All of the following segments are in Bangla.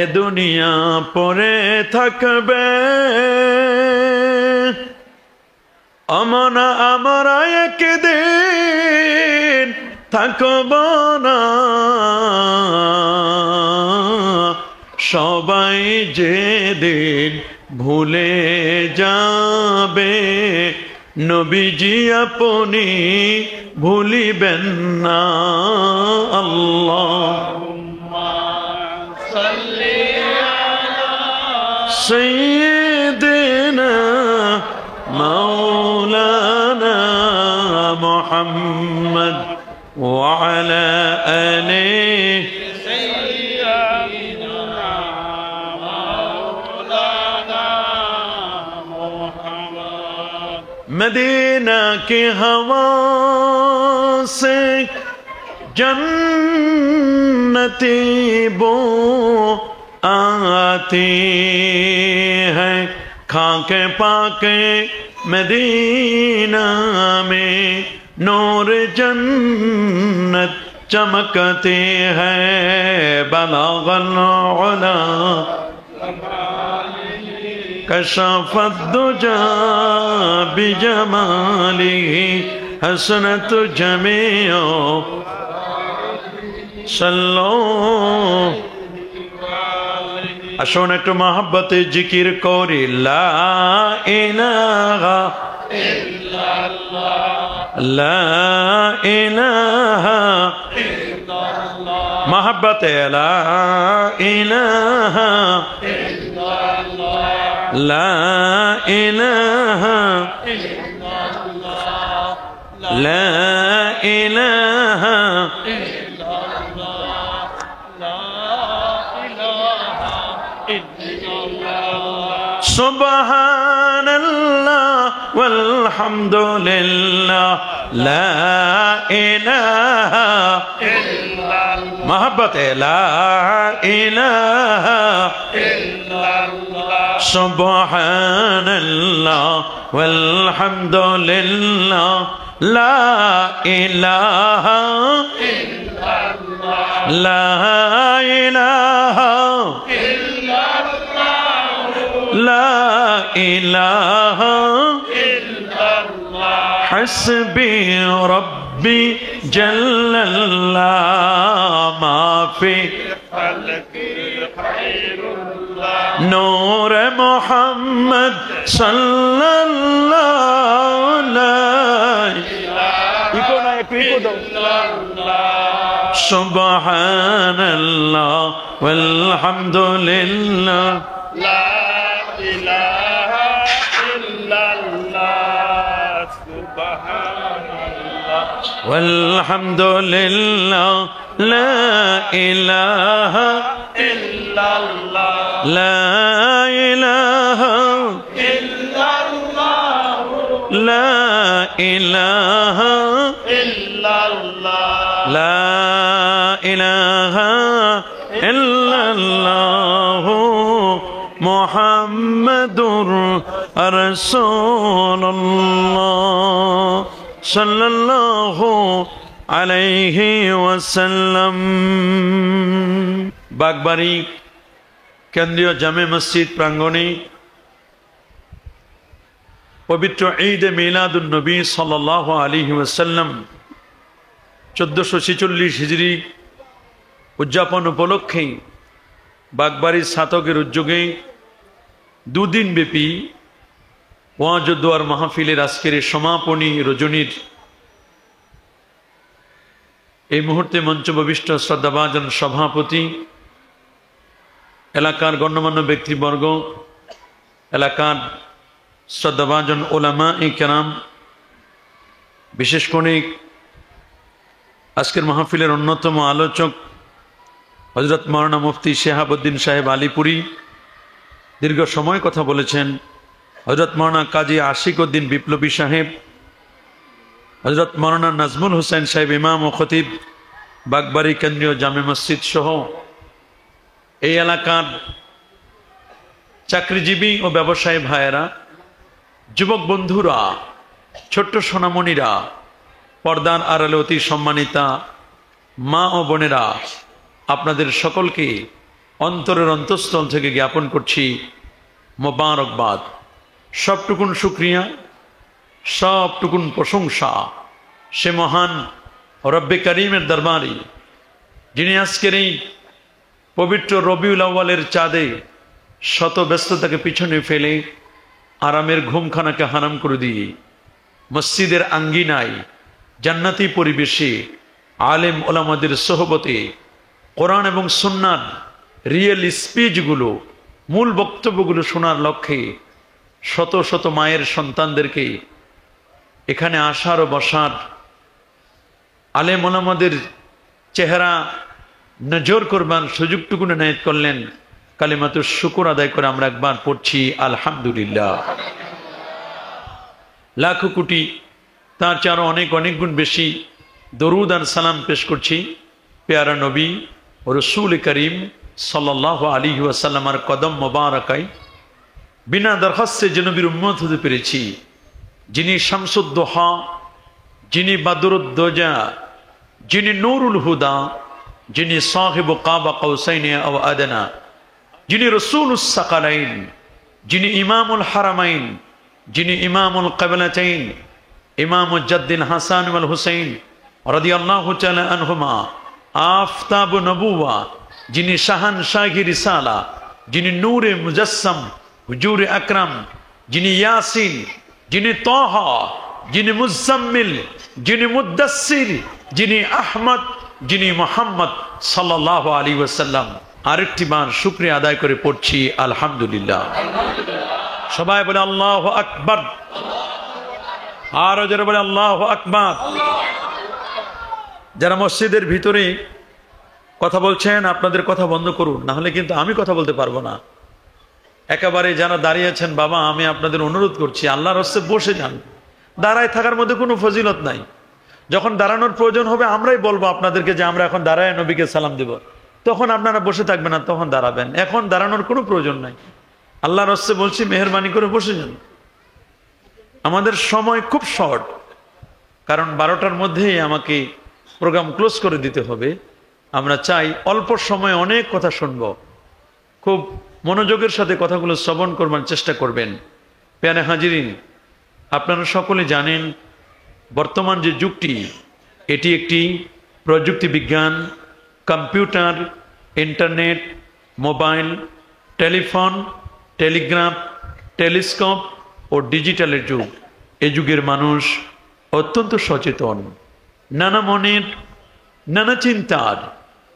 এ দুনিয়া পরে থাকবে, আমরা একদিন থাকব না। সবাই যেদিন ভুলে যাবে, নবীজি আপনি ভুলিবেন না। আল্লাহুম্মা সাল্লি আলা সাইয়্যিদিনা মাওলানা মুহাম্মদ ওয়া আলা আলিহি मदीना की हवा से जन्नती बो आती है, खाके पाके मदीना में नूर जन्नत चमकती है। बलागल उला कशफत दुजा बिजमालिही हसनत जमीओ सल्लो। আসুন একটু মহব্বতে জিকির করি, লা ইলাহা ইল্লাল্লাহ, লা ইলাহা ইল্লাল্লাহ, মহব্বতে লা ইলাহা ইল্লাল্লাহ, লা ইলাহা ইল্লাল্লাহ, লা ইলাহা ইল্লাল্লাহ, লা ইলাহা ইল্লাল্লাহ। সুবহানাল্লাহ ওয়ালহামদুলিল্লাহ, লা ইলাহা ইল্লাল্লাহ, মহব্বতে লা ইলাহা ইল্লাল্লাহ। সুবহানাল্লাহ ওয়ালহামদুলিল্লাহ, লা ইলাহা ইল্লাল্লাহ, লা ইলাহা ইল্লাল্লাহ, লা ইলাহা ইল্লাল্লাহ। হাসবি রব্বি জাল্লাল্লাহ, মাফি খালকি খায়রুল্লাহ, নূর মুহাম্মদ সাল্লাল্লাহু আলাইহি ওয়াসাল্লাম। সুবহানাল্লাহ ওয়ালহামদুলিল্লাহ, লা ইলাহা ইল্লাল্লাহ, সুবহানাল্লাহ ওয়ালহামদুলিল্লাহ, লা ইলাহা ইল্লাল্লাহ, লা ইলাহা ইল্লাল্লাহ, লা ইলাহা ইল্লাল্লাহ, লা ইলাহা ইল্লাল্লাহ, মুহাম্মাদুর রাসূলুল্লাহ সাল্লাল্লাহু আলাইহি ওয়াসাল্লাম। বাগবাড়ি কেন্দ্রীয় জামে মসজিদ প্রাঙ্গণে পবিত্র ঈদে মিলাদুন নবী সাল্লাল্লাহু আলাইহি ওয়াসাল্লাম 1446 হিজরি উদযাপন উপলক্ষে বাগবাড়ির ছাতকের উদ্যোগে দুদিন ব্যাপী ওয়াজ ও দোয়ার মাহফিলের আজকের সমাপনী রজনীর এই মুহূর্তে মঞ্চববিষ্ট শ্রদ্ধাভাজন সভাপতি, এলাকার গণ্যমান্য ব্যক্তিবর্গ, এলাকার শ্রদ্ধাভাজন উলামায়ে কেরাম, বিশেষ করে আজকের মাহফিলের অন্যতম আলোচক হযরত মাওলানা মুফতি শিহাবুদ্দিন সাহেব আলীপুরি দীর্ঘ সময় কথা বলেছেন, হযরত মাওলানা কাজী আশিক উদ্দিন বিপ্লবী সাহেব, হযরত মাওলানা নাজমুল হোসেন সাহেব ইমাম ও খতিব বাগবাড়ি কেন্দ্রীয় জামে মসজিদ সহ এই এলাকার চাকরিজীবী ও ব্যবসায়ী ভাইয়েরা, যুবক বন্ধুরা, ছোট্ট সোনামণিরা, পর্দার আড়ালে অতি সম্মানিতা মা ও বোনেরা, আপনাদের সকলকে অন্তরের অন্তঃস্থল থেকে জ্ঞাপন করছি মোবারকবাদ, সবটুকুন শুকরিয়া, সবটুকুন প্রশংসা সে মহান রব্বে করিমের দরবারে, যিনি আজকের এই পবিত্র রবিউল আউয়ালের চাঁদে শত ব্যস্ততাকে পিছনে ফেলে আরামের ঘুমখানাকে হারাম করে দিয়ে মসজিদের আঙ্গিনায় জান্নাতি পরিবেশে আলেম ওলামাদের সোহবতে কোরআন এবং সুন্নাত রিয়েল স্পিচগুলো, মূল বক্তব্যগুলো শোনার লক্ষ্যে শত শত মায়ের সন্তানদেরকে এখানে আসার ও বসার, আলেম ওলামাদের চেহারা নজর করবার সুযোগটুকু নায়েত করলেন। কালিমাতুশ শুকর আদায় করে আমরা একবার পড়ছি আলহামদুলিল্লাহ। লাখো কোটি, তার চেয়ে আরো অনেক অনেক গুণ বেশি দরুদ আর সালাম পেশ করছি পেয়ারা নবী ও রসুল করিম সাল্লাল্লাহু আলাইহি ওয়াসাল্লামের কদম মোবারকায় বিনা দরখাস্তে যে নবীর উম্মত হতে পেরেছি, যিনি শামসুদ্দোহা, যিনি বাদরুদ্দোজা, যিনি নূরুল হুদা, যিনি সাহিব কাবা কাউসাইনে আও আদনা, যিনি রসুলুস সাকালাইন, যিনি ইমামুল হারামাইন, যিনি ইমামুল কিবলাতাইন, ইমামুল জাদ্দিন হাসান ওয়াল হুসাইন রাদিয়াল্লাহু তাআলা আনহুমা, আফতাব নবুওয়া, যিনি শাহানশাহি রিসালা, যিনি নূরে মুজাসসাম হুজুর আকরাম, যিনি ইয়াসিন, যিনি তাহা, যিনি মুজাম্মিল, যিনি মুদ্দাসসির, যিনি আহমদ, যিনি মুহাম্মদ সাল্লাল্লাহু আলাইহি ওয়াসাল্লাম। আরেকটি বার শুকরিয়া আদায় করে পড়ছি আলহামদুলিল্লাহ। সবাই বলে আল্লাহু আকবার, আর যারা বলে আল্লাহু আকবার। যারা মসজিদের ভিতরে কথা বলছেন আপনাদের কথা বন্ধ করুন, না হলে কিন্তু আমি কথা বলতে পারবো না। একেবারে যারা দাঁড়িয়ে আছেন, বাবা আমি আপনাদের অনুরোধ করছি আল্লাহর রাস্তায় বসে যান। দাঁড়ায় থাকার মধ্যে কোনো ফজিলত নাই। যখন দাঁড়ানোর প্রয়োজন হবে আমরাই বলবো আপনাদেরকে যে আমরা এখন দাঁড়ায় নবীকে সালাম দেব, তখন আপনারা বসে থাকবেন না, তখন দাঁড়াবেন। এখন দাঁড়ানোর কোনো প্রয়োজন নাই। আল্লাহর রাস্তায় বলছি মেহেরবানি করে বসে যান। আমাদের সময় খুব শর্ট, কারণ 12টার মধ্যেই আমাকে প্রোগ্রাম ক্লোজ করে দিতে হবে। আমরা চাই অল্প সময়ে অনেক কথা শুনব, খুব মনোযোগের সাথে কথাগুলো শ্রবণ করবার চেষ্টা করবেন। প্যানে হাজিরিন, আপনারা সকলে জানেন বর্তমান যে যুগটি, এটি একটি প্রযুক্তি বিজ্ঞান, computer, internet, mobile, telephone, telegraph, telescope ও ডিজিটালের যুগ। এই যুগের মানুষ অত্যন্ত সচেতন, নানা মনের, নানা চিন্তার,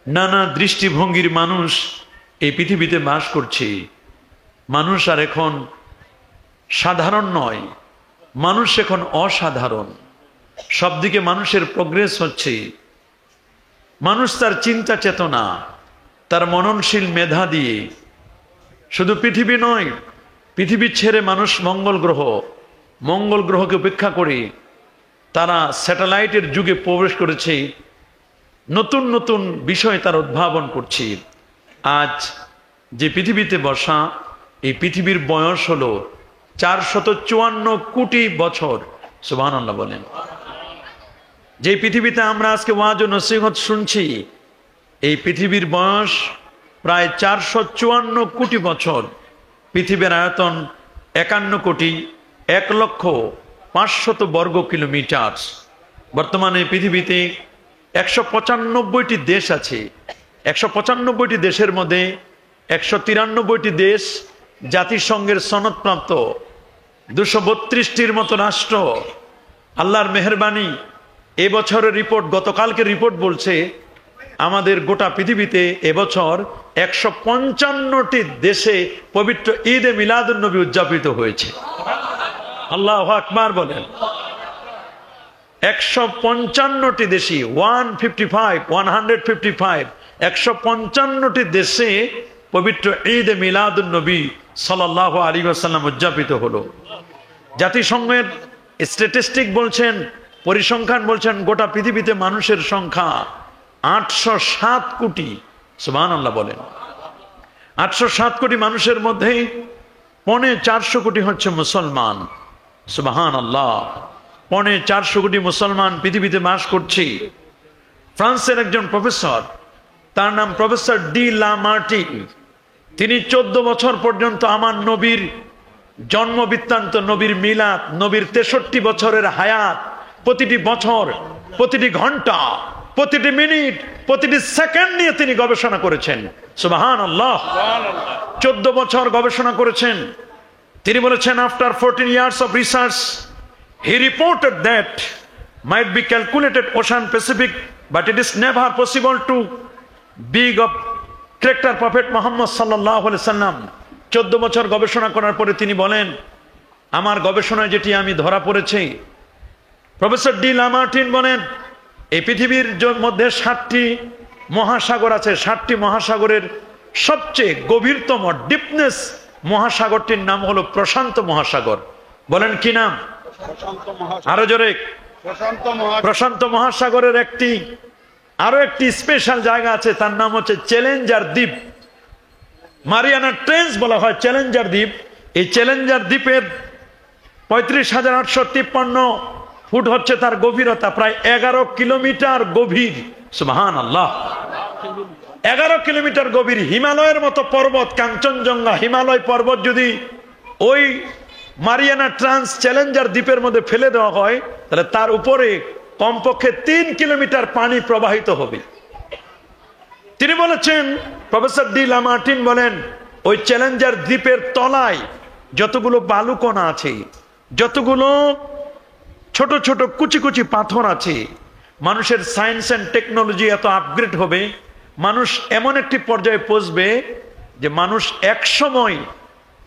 নানা দৃষ্টিভঙ্গির মানুষ এই পৃথিবীতে বাস করছে। মানুষ আর এখন সাধারণ নয়, মানুষ এখন অসাধারণ। সব দিকে মানুষের প্রোগ্রেস হচ্ছে। মানুষ তার চিন্তা চেতনা, তার মননশীল মেধা দিয়ে শুধু পৃথিবী নয়, পৃথিবী ছেড়ে মানুষ মঙ্গল গ্রহকে উপেক্ষা করে তারা স্যাটেলাইটের যুগে প্রবেশ করেছে। নতুন নতুন বিষয় তার উদ্ভাবন করছে। আজ যে পৃথিবীতে বসা, এই পৃথিবীর বয়স হলো 454 কোটি বছর। সুবহানাল্লাহ বলেন। যে পৃথিবীতে আমরা আজকে ওয়াজ ও নসিহত শুনছি, এই পৃথিবীর বয়স প্রায় 454 কোটি বছর। পৃথিবীর আয়তন 51,01,05,000 বর্গ কিলোমিটার। বর্তমানে পৃথিবীতে 195টি দেশ আছে। 195টি দেশের মধ্যে 193টি দেশ জাতিসংঘের সনদপ্রাপ্ত, 232টির মতো রাষ্ট্র। আল্লাহর মেহেরবানি, এবছরের রিপোর্ট, গতকালকে রিপোর্ট বলছে আমাদের গোটা পৃথিবীতে এবছর 155টি দেশে পবিত্র ঈদে মিলাদুন নবী উদযাপিত হয়েছে। আল্লাহু আকবার বলেন। 155টি দেশে 155টি দেশে পবিত্র ঈদে মিলাদুন নবী সাল্লাল্লাহু আলাইহি ওয়াসাল্লাম উদযাপিত হলো। জাতিসংঘের স্ট্যাটিস্টিক বলছেন, পরিসংখ্যান বলছেন, গোটা পৃথিবীতে মানুষের সংখ্যা 807 কোটি। সুবহানাল্লাহ বলেন। 807 কোটি মানুষের মধ্যে 450 কোটি হচ্ছে মুসলমান। সুবহানাল্লাহ। 450 কোটি মুসলমান পৃথিবীতে বাস করছে। ফ্রান্সের একজন প্রফেসর তার নাম প্রফেসর ডি লা মার্টিন। তিনি 14 বছর পর্যন্ত আমার নবীর জন্ম বৃত্তান্ত, নবীর মিলাদ, নবীর 63 বছরের হায়াত, প্রতিটি বছর, প্রতিটি ঘন্টা, প্রতিটি মিনিট, প্রতিটি সেকেন্ড নিয়ে তিনি গবেষণা করেছেন। সুবহানাল্লাহ। 14 বছর গবেষণা করেছেন। তিনি বলেছেন, after 14 years of research he reported that might be calculated ocean Pacific but it is never possible to big of character prophet Muhammad sallallahu alaihi wasallam। 14 বছর গবেষণা করার পরে তিনি বলেন, আমার গবেষণায় যেটি আমি ধরা পড়েছি, প্রফেসর ডি লা মার্টিন বলেন, এই পৃথিবীর মধ্যে 7টি মহাসাগর আছে। 7টি মহাসাগরের সবচেয়ে গভীরতম ডিপনেস মহাসাগরটির নাম হলো প্রশান্ত মহাসাগর। বলেন কি নাম? আরো জোরে। প্রশান্ত মহাসাগরের আরো একটি স্পেশাল জায়গা আছে, তার নাম হচ্ছে চ্যালেঞ্জার দ্বীপ। মারিয়ানা ট্রেঞ্চ বলা হয় চ্যালেঞ্জার দ্বীপ। এই চ্যালেঞ্জার দ্বীপের 35,853 ফুট হচ্ছে তার গভীরতা, প্রায় 11 কিলোমিটার গভীর। সুবহানাল্লাহ। 11 কিলোমিটার গভীর। হিমালয়ের মতো পর্বত, কাঞ্চনজঙ্ঘা হিমালয় পর্বত যদি ওই মারিয়ানা ট্রান্স চ্যালেঞ্জার দ্বীপের মধ্যে ফেলে দেওয়া হয়, তাহলে তার উপরে কমপক্ষে 3 কিলোমিটার পানি প্রবাহিত হবে। তিনি বলেছেন, প্রফেসর ডি লা মার্টিন বলেন, ওই চ্যালেঞ্জার দ্বীপের তলায় যতগুলো বালুকণা আছে, যতগুলো ছোট ছোট কুচি কুচি পাথর আছে, মানুষের সায়েন্স এন্ড টেকনোলজি এত আপগ্রেড হবে, মানুষ এমন একটি পর্যায়ে পৌঁছবে যে মানুষ এক সময়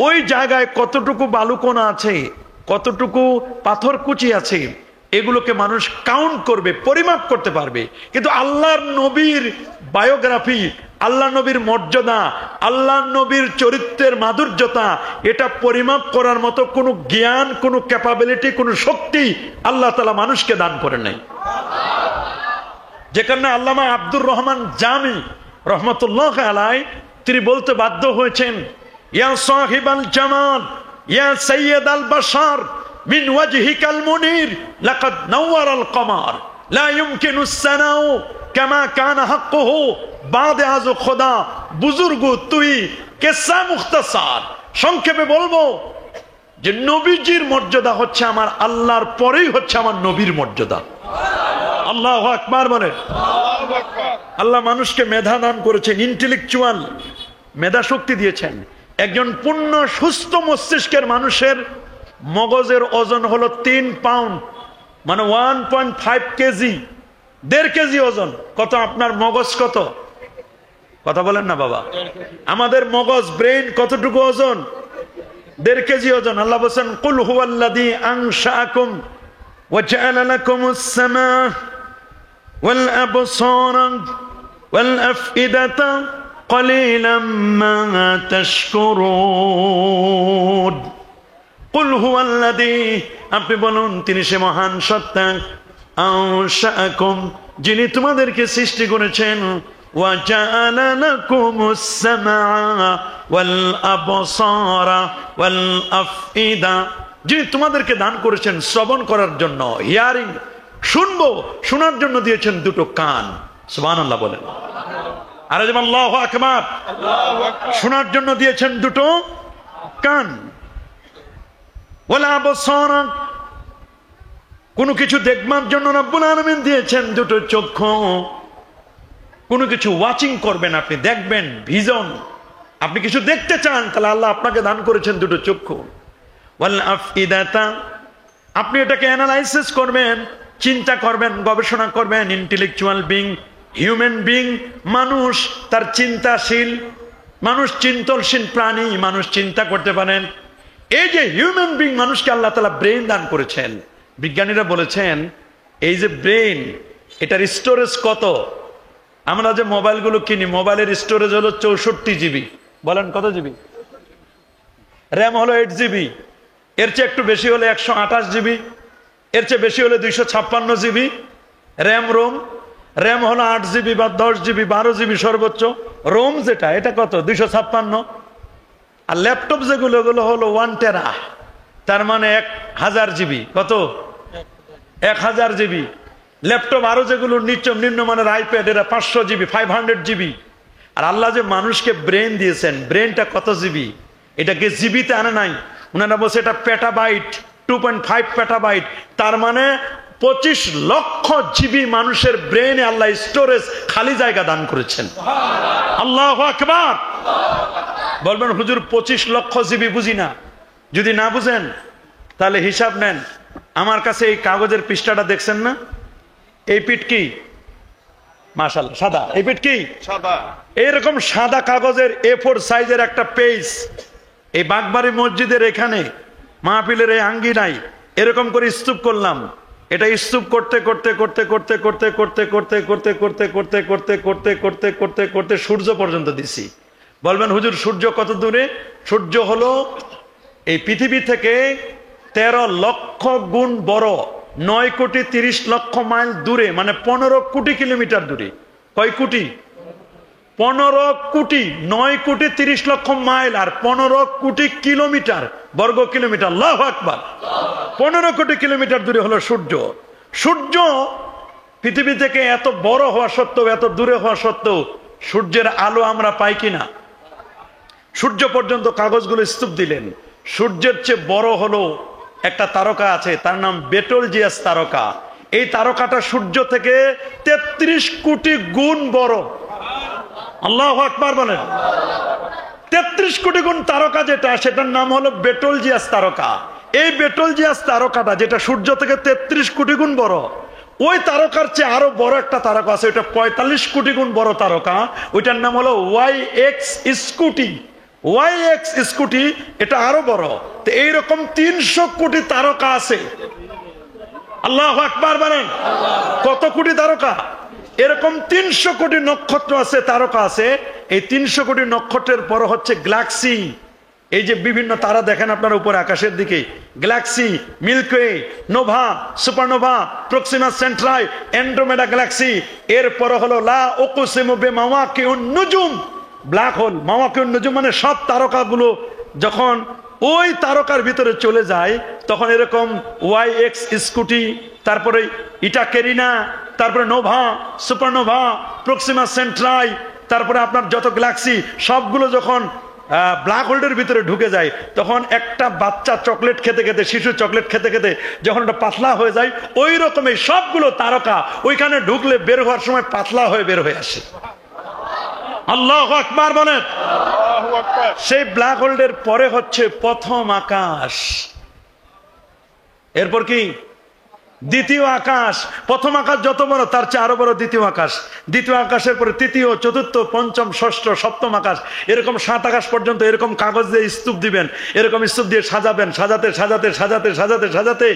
ওই জায়গায় কতটুকু বালুকণা আছে, কতটুকু পাথর কুচি আছে, এগুলোকে মানুষ কাউন্ট করবে, পরিমাপ করতে পারবে। কিন্তু আল্লাহর নবীর বায়োগ্রাফি, আল্লাহ নবীর মর্যাদা, আল্লাহ নবীর চরিত্রের মাধুর্যতা, এটা পরিমাপ করার মতো কোনো জ্ঞান, কোনো ক্যাপাবিলিটি, কোনো শক্তি আল্লাহ তাআলা মানুষকে দান করে নাই। যে কারণে আল্লামা আব্দুর রহমান জামি রহমতুল্লাহ আলাই তিনি বলতে বাধ্য হয়েছেন, ইয়া সাহিবাল জামাল ইয়া সাইয়্যিদাল বাশার মিন ওয়াজহিকাল মুনির লাকাদ নাওয়ারাল কমার লা ইউমকিনুস সানাউ কামা কানা হাক্কুহু বাদে আজ খোদা। বুজুর্গ তুই কিসসা মুখতাসার, সংক্ষেপে বলবো যে নবীজির মর্যাদা হচ্ছে আমার আল্লাহর পরেই হচ্ছে আমার নবীর মর্যাদা। আল্লাহু আকবার বলে। আল্লাহ মানুষকে মেধা দান করেছেন, ইন্টেলেকচুয়াল মেধা শক্তি দিয়েছেন। একজন পূর্ণ সুস্থ মস্তিষ্কের মানুষের মগজের ওজন হলো 3 পাউন্ড, মানে 1.5 কেজি, 1.5 কেজি ওজন। কত আপনার মগজ? কত? কথা বলেন না বাবা। আমাদের মগজ, ব্রেন কতটুকু ওজন? 1.5 কেজি ওজন। আল্লাহ বলেন, কুল হুয়াল্লাযী আনশাআকুম ওয়া জাআলা লাকুমুস সামা ওয়াল আবসারা ওয়াল আফইদাতা ক্বালিলাম মা তাশকুরুন। কুল হুয়াল্লাযী, আপনি বলুন তিনি সে মহান সত্তা, আনশাআকুম, যিনি তোমাদেরকে সৃষ্টি করেছেন, ওয়া জাআলা লাকুমুস সামা ওয়াল আবসারা ওয়াল আফইদা, যিনি তোমাদেরকে দান করেছেন শ্রবণ করার জন্য, হিয়ারিং, শুনবো, শোনার জন্য দিয়েছেন 2টো কান। সুবহানাল্লাহ বলেন। আর যেমন আল্লাহু আকবার, শোনার জন্য দিয়েছেন 2টো কান। ওয়াল আবসারা, কোনো কিছু দেখবার জন্য রব্বুল আলামিন দিয়েছেন 2টো চক্ষু। কোনো কিছু ওয়াচিং করবেন, আপনি দেখবেন, ভিজন, আপনি কিছু দেখতে চান, তাহলে আল্লাহ আপনাকে দান করেছেন 2টো চক্ষু। ওয়াল আফইদাতা, আপনি এটাকে অ্যানালাইসিস করবেন, চিন্তা করবেন, গবেষণা করবেন। ইন্টেলেকচুয়াল বিং, হিউম্যান বিং, মানুষ তার চিন্তাশীল, মানুষ চিন্তনশীল প্রাণী, মানুষ চিন্তা করতে পারেন। এই যে হিউম্যান বিং, মানুষকে আল্লাহ তাআলা ব্রেন দান করেছেন। বিজ্ঞানীরা বলেছেন এই যে ব্রেন, এটার স্টোরেজ কত? আমরা যে মোবাইলগুলো কিনি, মোবাইলের স্টোরেজ হলো 64 জিবি। বলেন কত জিবি? র্যাম হলো 8 জিবি, এর চেয়ে একটু বেশি হলে 128 জিবি, এর চেয়ে বেশি হলে 256 জিবি র্যাম। র্যাম হলো 8 জিবি বা 10 জিবি, 12 জিবি সর্বোচ্চ। রোম যেটা, এটা কত? 256। আর ল্যাপটপ যেগুলো, এগুলো হলো 1 টেরা, তার মানে 1000 জিবি। কত? 1000 জিবি। ল্যাপটপ আরো যেগুলো নিম্নমানের আইপ্যাড, এরা 500 জিবি 500 জিবি। আর আল্লাহ যে মানুষকে ব্রেন দিয়েছেন, ব্রেনটা কত জিবি, এটাকে জিবিতে আনে নাই, ওনারা বলছে এটা পেটাবাইট, 2.5 পেটাবাইট। তার মানে 25 লক্ষ জিবি মানুষের ব্রেনে আল্লাহ স্টোরেজ, খালি জায়গা দান করেছেন। আল্লাহু আকবার। বলবেন হুজুর 25 লক্ষ জিবি বুঝি না। যদি না বুঝেন তাহলে হিসাব নেন। আমার কাছে এই কাগজের পৃষ্ঠাটা দেখছেন না? এই পিঠ কি? মাশাআল্লাহ সাদা। এই পিঠ কি? সাদা। এইরকম সাদা কাগজের A4 সাইজের একটা পেজ এই বাগবাড়ি মসজিদের এখানে মাহফিলের এই আঙ্গিনায় এরকম করে স্তূপ করলাম। এটা স্তূপ করতে করতে করতে করতে করতে করতে করতে করতে করতে করতে করতে করতে করতে করতে করতে সূর্য পর্যন্ত দিছি। বলবেন হুজুর সূর্য কত দূরে? সূর্য হলো এই পৃথিবী থেকে 13 লক্ষ গুণ বড়, 9 কোটি 30 লক্ষ মাইল দূরে, মানে 15 কোটি কিলোমিটার দূরে। কয় কোটি? 15 কোটি। 9 কোটি 30 লক্ষ মাইল আর 15 কোটি কিলোমিটার, বর্গ কিলোমিটার। আল্লাহু আকবার। 15 কোটি কিলোমিটার দূরে হলো সূর্য। সূর্য পৃথিবী থেকে এত বড় হওয়া সত্ত্বেও, এত দূরে হওয়া সত্ত্বেও সূর্যের আলো আমরা পাই কিনা? সূর্য পর্যন্ত কাগজগুলো স্তূপ দিলেন। সূর্যের চেয়ে বড় হলো একটা তারকা আছে, তার নাম বেটলজিয়াস তারকা। এই তারকাটা সূর্য থেকে 33 কোটি গুণ বড়। আল্লাহু আকবার বলেন। 33 কোটি গুণ তারকা যেটা, সেটার নাম হলো বেটলজিয়াস তারকা। এই বেটলজিয়াস তারকাটা যেটা সূর্য থেকে 33 কোটি গুণ বড়, ওই তারকার চেয়ে আরো বড় একটা তারকা আছে, ওইটা 45 কোটি গুণ বড় তারকা। ওইটার নাম হলো YX স্কুটি। YX স্কুটি এটা আরো বড়। তো এইরকম 300 কোটি তারকা আছে। আল্লাহু আকবার বলেন। কত কোটি তারকা? এরকম 300 কোটি নক্ষত্র আছে, তারকা আছে। এই 300 কোটি নক্ষত্রের পর হচ্ছে গ্যালাক্সি। এই যে বিভিন্ন তারা দেখেন আপনারা উপরে আকাশের দিকে, Galaxy, Milky Way, Nova, supernova, Proxima সেন্ট্রাই, Andromeda Galaxy. এরপর হলো লা উকসিমু বিমাওয়াকিউন নুজুম, ব্ল্যাক হোল। মাওয়াকিউন নুজুম মানে সব তারকাগুলো যখন ওই তারকার ভিতরে চলে যায় তখন এরকম YX স্কুটি, তারপরে ইটা কেরিনা, তারপরে নোভা, সুপারনোভা, প্রক্সিমা সেন্ট্রাই, তারপরে আপনার যত গ্যালাক্সি সবগুলো যখন ব্ল্যাক হোলের ভিতরে ঢুকে যায় তখন একটা বাচ্চা চকলেট খেতে খেতে, শিশু চকলেট খেতে খেতে যখন ওটা পাতলা হয়ে যায়, ওই রকম এই সবগুলো তারকা ওইখানে ঢুকলে বের হওয়ার সময় পাতলা হয়ে বের হয়ে আসে। আল্লাহু আকবার বলেন। সেই ব্ল্যাক হোলের পরে হচ্ছে প্রথম আকাশ, এরপর কি? দ্বিতীয় আকাশ। প্রথম আকাশ যত বড় তার চেয়ে আরো বড় দ্বিতীয় আকাশ। দ্বিতীয় আকাশের পরে তৃতীয়, চতুর্থ, পঞ্চম, ষষ্ঠ, সপ্তম আকাশ। এরকম 7 আকাশ পর্যন্ত এরকম কাগজ দিয়ে স্তূপ দিবেন, এরকম স্তূপ দিয়ে সাজাবেন। সাজাতে সাজাতে সাজাতে সাজাতে সাজাতে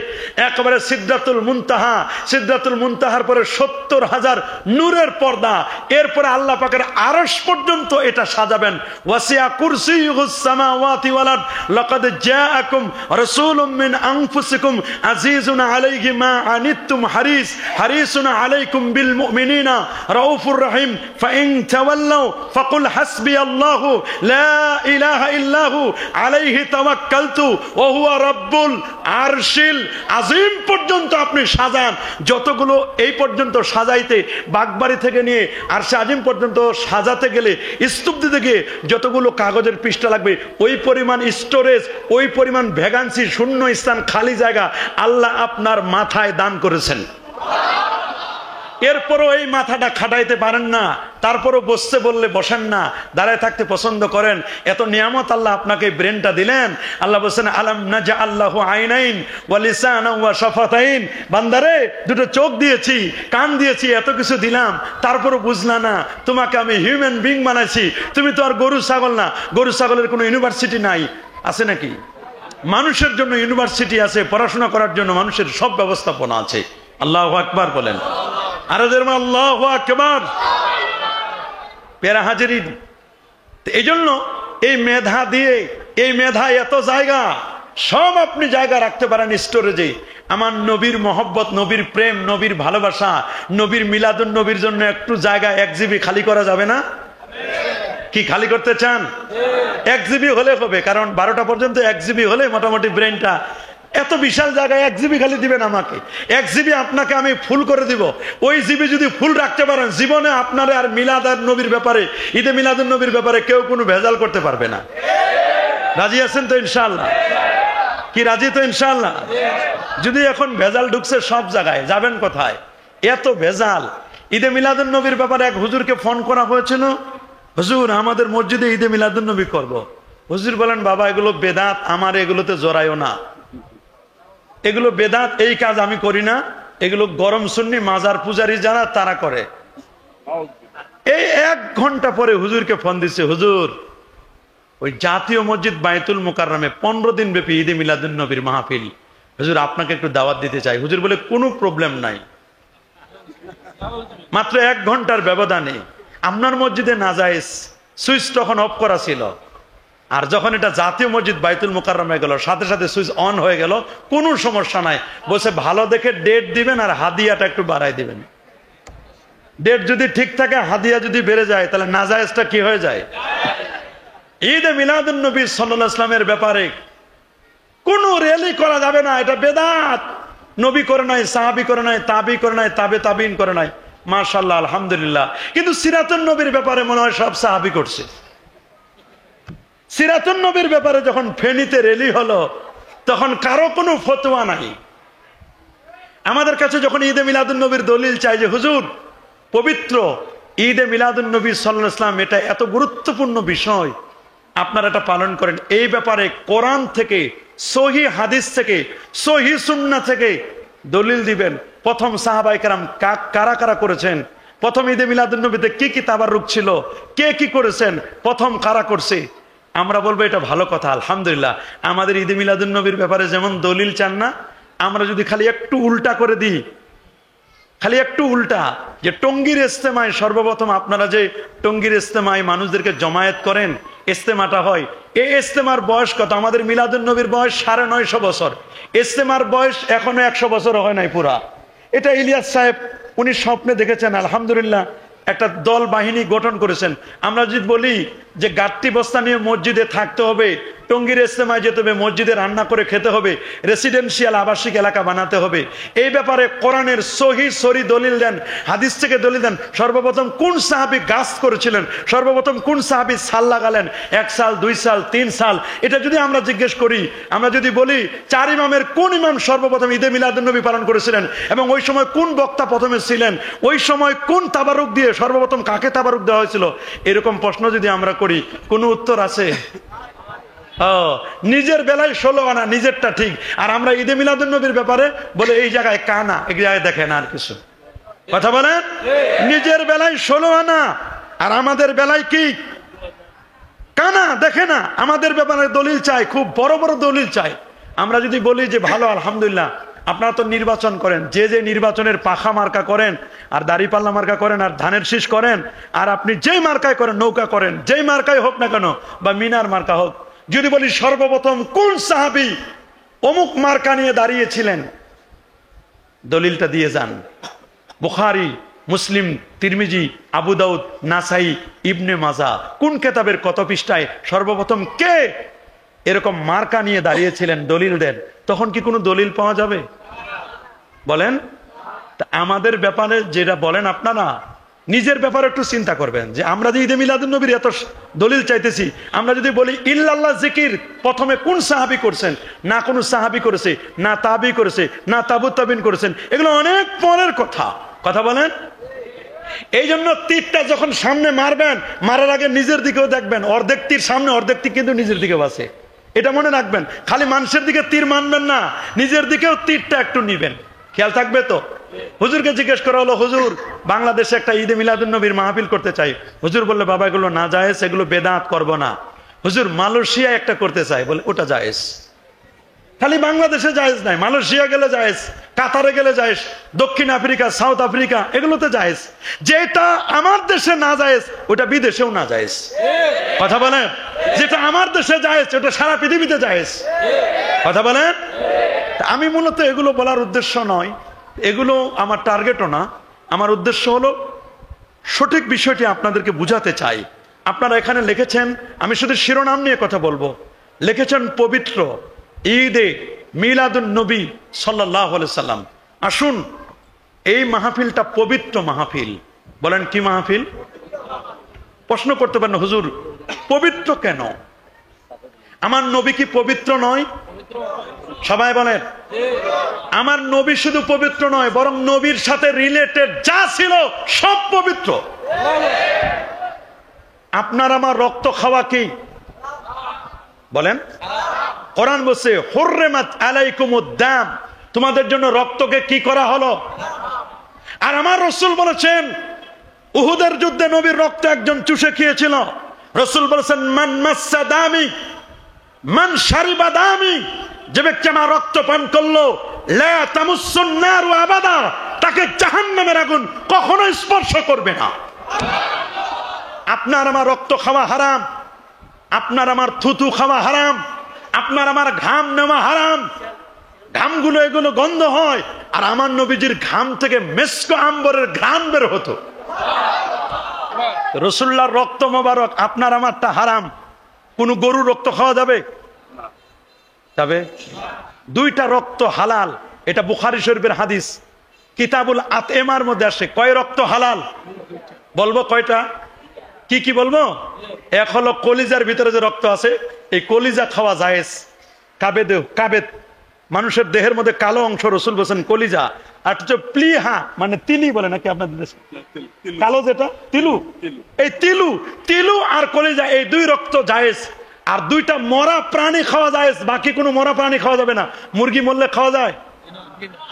একেবারে সিদরাতুল মুনতাহা। সিদরাতুল মুনতাহার পরে 70,000 নূরের পর্দা। এরপরে আল্লাহ পাকের আরশ পর্যন্ত এটা সাজাবেন। ওয়াসিয়া কুরসিয়ুস সামাওয়াতি ওয়াল আরদ লাকাদ জাআকুম রাসূলুম মিন আনফুসিকুম আজিজুন আলাইহি মা আনিতুম হারিসুন আলাইকুম বিল মুমিনিনা রাউফুর রহিম ফাইন তাওয়াল্লাউ ফাকুল হাসবিয়াল্লাহু লা ইলাহা ইল্লাহু আলাইহি তাওয়াক্কালতু ওয়া হুয়া রাব্বুল আরশিল আযীম পর্যন্ত আপনি সাজান। যতগুলো এই পর্যন্ত সাজাইতে, বাগবাড়ি থেকে নিয়ে আরশে আযীম পর্যন্ত সাজাতে গেলে, স্তূপ দিতে গিয়ে যতগুলো কাগজের পৃষ্ঠা লাগবে, ওই পরিমাণ স্টোরেজ, ওই পরিমাণ ভ্যাকান্সি, শূন্য স্থান, খালি জায়গা আল্লাহ আপনার মাথায় দান করেছেন। এরপরও এই মাথাটা খাটাইতে পারেন না, তারপরও বসতে বললে বসেন না, দাঁড়ায় থাকতে পছন্দ করেন। এত নিয়ামত আল্লাহ আপনাকে ব্রেনটা দিলেন। আল্লাহ বলছেন আলাম নাজআল্লাহু আইনাইন ওয়া লিসানান ওয়া শাফাতাইন। বান্দারে, দুটো চোখ দিয়েছি, কান দিয়েছি, এত কিছু দিলাম, তারপরও বুঝলা না। তোমাকে আমি হিউম্যান বিং বানাইছি, তুমি তো আর গরু ছাগল না। গরু ছাগলের কোনো ইউনিভার্সিটি নাই, আছে নাকি? মানুষের জন্য ইউনিভার্সিটি আছে, পড়াশোনা করার জন্য মানুষের সব ব্যবস্থাপনা আছে। আল্লাহু আকবার বলেন। আর আল্লাহু আকবার। প্যারা হাজিরিন, এই জন্য এই মেধা দিয়ে, এই মেধা এত জায়গা সব আপনি জায়গা রাখতে পারেন স্টোরেজে। আমার নবীর মহব্বত, নবীর প্রেম, নবীর ভালোবাসা, নবীর মিলাদুন নবীর জন্য একটু জায়গা 1 GB খালি করা যাবে না? কি খালি করতে চান? 1 GB হলে হবে, কারণ 12টা পর্যন্ত 1 GB হলে মোটামুটি ব্রেনটা এত বিশাল জায়গায় 1 জিবি খালি দিবেন আমাকে, 1 জিবি আপনাকে আমি ফুল করে দিব। ওই জিবি যদি ফুল রাখতে পারেন, জীবনে আপনার আর মিলাদ নবীর ব্যাপারে, ঈদে মিলাদুন নবীর ব্যাপারে কেউ কোনো ভেজাল করতে পারবে না। রাজি আছেন তো ইনশাআল্লাহ? কি রাজি তো ইনশাআল্লাহ? যদি এখন ভেজাল ঢুকছে সব জায়গায়, যাবেন কোথায়? এত ভেজাল। ঈদে মিলাদুন নবীর ব্যাপারে এক হুজুরকে ফোন করা হয়েছিল, হুজুর আমাদের মসজিদে ঈদে মিলাদুন নবী করব। হুজুর বলেন, বাবা এগুলো বেদাত, আমার এগুলোতে জড়াইও না, এগুলো বেদাত, এই কাজ আমি করি না, এগুলো গরম সুন্নি মাজার পূজারী যারা তারা করে। এই 1 ঘন্টা পরে হুজুরকে ফোন দিচ্ছে, হুজুর ওই জাতীয় মসজিদ বাইতুল মুকাররমে 15 দিন ব্যাপী ঈদে মিলাদুন নবীর মাহফিল, হুজুর আপনাকে একটু দাওয়াত দিতে চাই। হুজুর বলে কোনো প্রবলেম নাই। মাত্র 1 ঘন্টার ব্যবধানে আপনার মসজিদে নাজায়েজ, সুইচ তখন অফ করা ছিল, আর যখন এটা জাতীয় মসজিদ বাইতুল মুকাররমে গেল সাথে সাথে সুইচ অন হয়ে গেল, কোনো সমস্যা নাই। বসে ভালো দেখে ডেট দিবেন আর হাদিয়াটা একটু বাড়াই দিবেন। ডেট যদি ঠিক থাকে, হাদিয়া যদি বেড়ে যায়, তাহলে নাজায়েজটা কি হয়ে যায়? ঈদে মিলাদুন নবী সাল্লাল্লাহু আলাইহি ওয়াসাল্লামের ব্যাপারে কোনো র্যালি করা যাবে না, এটা বেদাত। নবী করে নাই, সাহাবী করে নাই, তাবি করে নাই, তাবে তাবিন করে নাই, মাশাআল্লাহ আলহামদুলিল্লাহ। কিন্তু সিরাতুন নবীর ব্যাপারে মনে হয় সব সাহাবী করছে। সিরাতুন নবীর ব্যাপারে যখন ফেনীতে র্যালি হলো, তখন কারো কোনো ফতোয়া নাই। আমাদের কাছে যখন ঈদে মিলাদুন নবীর দলিল চাই যে হুজুর পবিত্র ঈদে মিলাদুন নবী সাল্লাল্লাহু আলাইহি ওয়াসাল্লাম এটা এত গুরুত্বপূর্ণ বিষয়, আপনারা এটা পালন করেন, এই ব্যাপারে কোরআন থেকে, সহিহ হাদিস থেকে, সহিহ সুন্নাহ থেকে দলিল দিবেন। প্রথম সাহাবায়ে কেরাম কারা কারা করেছেন, প্রথম ঈদে মিলাদুন নবীতে কি কি তাবাররুক ছিল, কে কি করেছেন, প্রথম কারা করছে, আমরা বলবো এটা ভালো কথা আলহামদুলিল্লাহ। আমাদের ঈদে মিলাদুন নবীর ব্যাপারে যেমন দলিল চান না, আমরা যদি খালি একটু উল্টা করে দিই, খালি একটু উল্টা, যে টঙ্গীর ইজতেমায় সর্বপ্রথম আপনারা যে টঙ্গীর ইজতেমায় মানুষদেরকে জমায়েত করেন, ইজতেমাটা হয়, এই ইজতেমার বয়স কত? আমাদের মিলাদুন নবীর বয়স 950 বছর, ইজতেমার বয়স এখনো 100 বছর হয় নাই পুরা। এটা ইলিয়াস সাহেব উনি স্বপ্নে দেখেছেন, আলহামদুলিল্লাহ একটা দল বাহিনী গঠন করেছেন। আমরা যদি বলি যে গাট্টি বস্তা নিয়ে মসজিদে থাকতে হবে, টঙ্গীর ইজতেমায় যেতে হবে, মসজিদে রান্না করে খেতে হবে, রেসিডেন্সিয়াল আবাসিক এলাকা বানাতে হবে, এই ব্যাপারে কোরআনের সহিহ সরি দলিল দেন, হাদিস থেকে দলিল দেন। সর্বপ্রথম কোন সাহাবী গাছ করেছিলেন, সর্বপ্রথম কোন সাহাবী সাল লাগালেন, 1 সাল 2 সাল 3 সাল, এটা যদি আমরা জিজ্ঞেস করি, আমরা যদি বলি 4 ইমামের কোন ইমাম সর্বপ্রথম ঈদে মিলাদুন নবী পালন করেছিলেন এবং ওই সময় কোন বক্তা প্রথমে ছিলেন, ওই সময় কোন তাবারুক দিয়ে সর্বপ্রথম কাকে তাবারুক দেওয়া হয়েছিল, এরকম প্রশ্ন যদি আমরা করি, কোন উত্তর আছে? নিজের বেলায় 16 আনা, নিজেরটা ঠিক। আর আমরা ঈদে মিলাদুন নবীর ব্যাপারে বলে এই জায়গায় কানা, এই জায়গায় দেখেন আর কিছু কথা বলেন। নিজের বেলায় 16 আনা আর আমাদের বেলায় কি কানা, দেখে না। আমাদের ব্যাপারে দলিল চাই, খুব বড় বড় দলিল চাই। আমরা যদি বলি যে ভালো আলহামদুলিল্লাহ, আপনারা তো নির্বাচন করেন, যে যে নির্বাচনের পাখা মার্কা করেন আর দাড়িপাল্লা মার্কা করেন আর ধানের শীষ করেন, আর আপনি যেই মার্কায় করেন, নৌকা করেন, যেই মার্কায় হোক না কেন, বা মিনার মার্কা হোক, যদি বলি সর্বপ্রথম কোন সাহাবী অমুক মার্কা নিয়ে দাঁড়িয়েছিলেন, দলিলটা দিয়ে যান। বুখারী, মুসলিম, তিরমিজি, আবু দাউদ, নাসাই, ইবনে মাজা, কোন কিতাবের কত পৃষ্ঠায় সর্বপ্রথম কে এরকম মার্কা নিয়ে দাঁড়িয়েছিলেন, দলিল দেন। তখন কি কোনো দলিল পাওয়া যাবে? বলেন। তা আমাদের ব্যাপারে যেটা বলেন আপনারা, নিজের ব্যাপারে একটু চিন্তা করবেন যে আমরা যে ঈদে মিলাদুন নবীর এত দলিল চাইতেছি, আমরা যদি বলি ইল্লাল্লাহ জিকির প্রথমে কোন সাহাবী করছেন, না কোন সাহাবী করেছে, না তাবি করেছে, না তাবু তাবিন করেছেন, এগুলো অনেক পরের কথা। কথা বলেন। এই জন্য তীরটা যখন সামনে মারবেন, মারার আগে নিজের দিকেও দেখবেন। অর্ধেক তীর সামনে, অর্ধেক তীর কিন্তু নিজের দিকেও আছে, এটা মনে রাখবেন। খালি মানুষের দিকে তীর মানবেন না, নিজের দিকেও তীরটা একটু নিবেন, খেয়াল থাকবে তো। হুজুরকে জিজ্ঞেস করা হলো, হুজুর বাংলাদেশে একটা ঈদে মিলাদুন নবীর মাহফিল করতে চাই। হুজুর বললে, বাবা এগুলো না জায়েজ, এগুলো বেদাত, করব না। হুজুর মালয়েশিয়া একটা করতে চাই, বলে ওটা জায়েজ। খালি বাংলাদেশে জায়েজ নাই, মালয়েশিয়া গেলে জায়েজ, কাতারে গেলে জায়েজ, দক্ষিণ আফ্রিকা, সাউথ আফ্রিকা, এগুলোতে জায়েজ। যেটা আমার দেশে না জায়েজ, ওটা বিদেশেও না জায়েজ। কথা বলেন। যেটা আমার দেশে জায়েজ, ওটা সারা পৃথিবীতে জায়েজ। কথা বলেন। আমি মূলত এগুলো বলার উদ্দেশ্য নয়, এগুলো আমার টার্গেটও না। আমার উদ্দেশ্য হলো সঠিক বিষয়টি আপনাদেরকে বুঝাতে চাই। আপনারা এখানে লিখেছেন, আমি শুধু শিরোনাম নিয়ে কথা বলবো, লিখেছেন পবিত্র ঈদে মিলাদুন নবী সাল্লাল্লাহু আলাইহি সাল্লাম। আসুন, এই মাহফিলটা পবিত্র মাহফিল। বলেন কি মাহফিল? প্রশ্ন করতে পারেন, হুজুর পবিত্র কেন? আমার নবী কি পবিত্র নয়? সবাই বলেন, আমার নবী শুধু পবিত্র নয়, বরং নবীর সাথে রিলেটেড যা ছিল সব পবিত্র। আপনার আমার রক্ত খাওয়া কি? বলেন। কোরআন বলছে হুররিমাত আলাইকুমুদ দাম, তোমাদের জন্য রক্তকে কি করা হলো? আর আমার রাসূল বলেছেন, উহুদের যুদ্ধে নবীর রক্ত একজন চুষে খেয়েছিল। রাসূল বলেছেন, মান মাসসা দামি মান শারিবা দামি, যে ব্যক্তি আমার রক্ত পান করলো, লা তামুসসুন নারু আবাদা, তাকে জাহান্নামের আগুন কখনো স্পর্শ করবে না। আপনার আমার রক্ত খাওয়া হারাম, আপনার আমার থুতু খাওয়া হারাম, আপনার আমার ঘাম নেওয়া হারাম। ঘামগুলো এগুলো গন্ধ হয়, আর আমার নবীজির ঘাম থেকে মেস্ক আম্বরের ঘ্রাণ বের হতো। রাসূলুল্লাহর রক্ত মোবারক, আপনার আমারটা হারাম। কোন গরুর রক্ত খাওয়া যাবে? যাবে? দুইটা রক্ত হালাল, এটা বুখারী শরীফের হাদিস, কিতাবুল আতএমার মধ্যে আসে। কয় রক্ত হালাল? বলবো কয়টা? কি কি বলবো? এক হলো কলিজার ভিতরে যে রক্ত আছে, এই কলিজা খাওয়া জায়েজ। কাবেদ মানুষের দেহের মধ্যে কালো অংশ, রাসূল বলেছেন কলিজা। আর হচ্ছে প্লিহা, মানে তিলি বলে নাকি আপনাদের দেশে, কালো যেটা তিলু, এই তিলু আর কলিজা, এই দুই রক্ত জায়েজ। আর দুইটা মরা প্রাণী খাওয়া জায়েজ, বাকি কোনো মরা প্রাণী খাওয়া যাবে না। মুরগি মরলে খাওয়া যায়?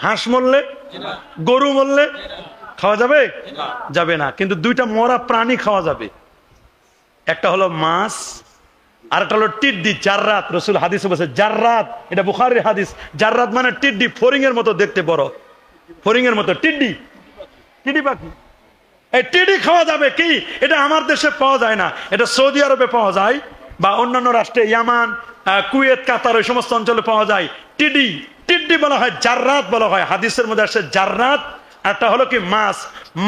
হাঁস মরলে, গরু মরলে খাওয়া যাবে? যাবে না। কিন্তু দুইটা মরা প্রাণী খাওয়া যাবে, একটা হলো মাছ, আর একটা হলো টিড্ডি, জাররাত। রাসূল হাদিসে বলেছে জাররাত, এটা বুখারীর হাদিস। জাররাত মানে টিড্ডি, ফড়িং এর মতো দেখতে, বড় ফড়িং এর মতো টিড্ডি, টিডি পাখি। এই টিডি খাওয়া যাবে কি? এটা আমার দেশে পাওয়া যায় না, এটা সৌদি আরবে পাওয়া যায়, বা অন্যান্য রাষ্ট্রে, ইয়ামান, কুয়েত, কাতার, ওই সমস্ত অঞ্চলে পাওয়া যায়। টিড্ডি বলা হয়, জাররাত বলা হয়। হাদিসের মধ্যে আসে জাররাত। একটা হলো কি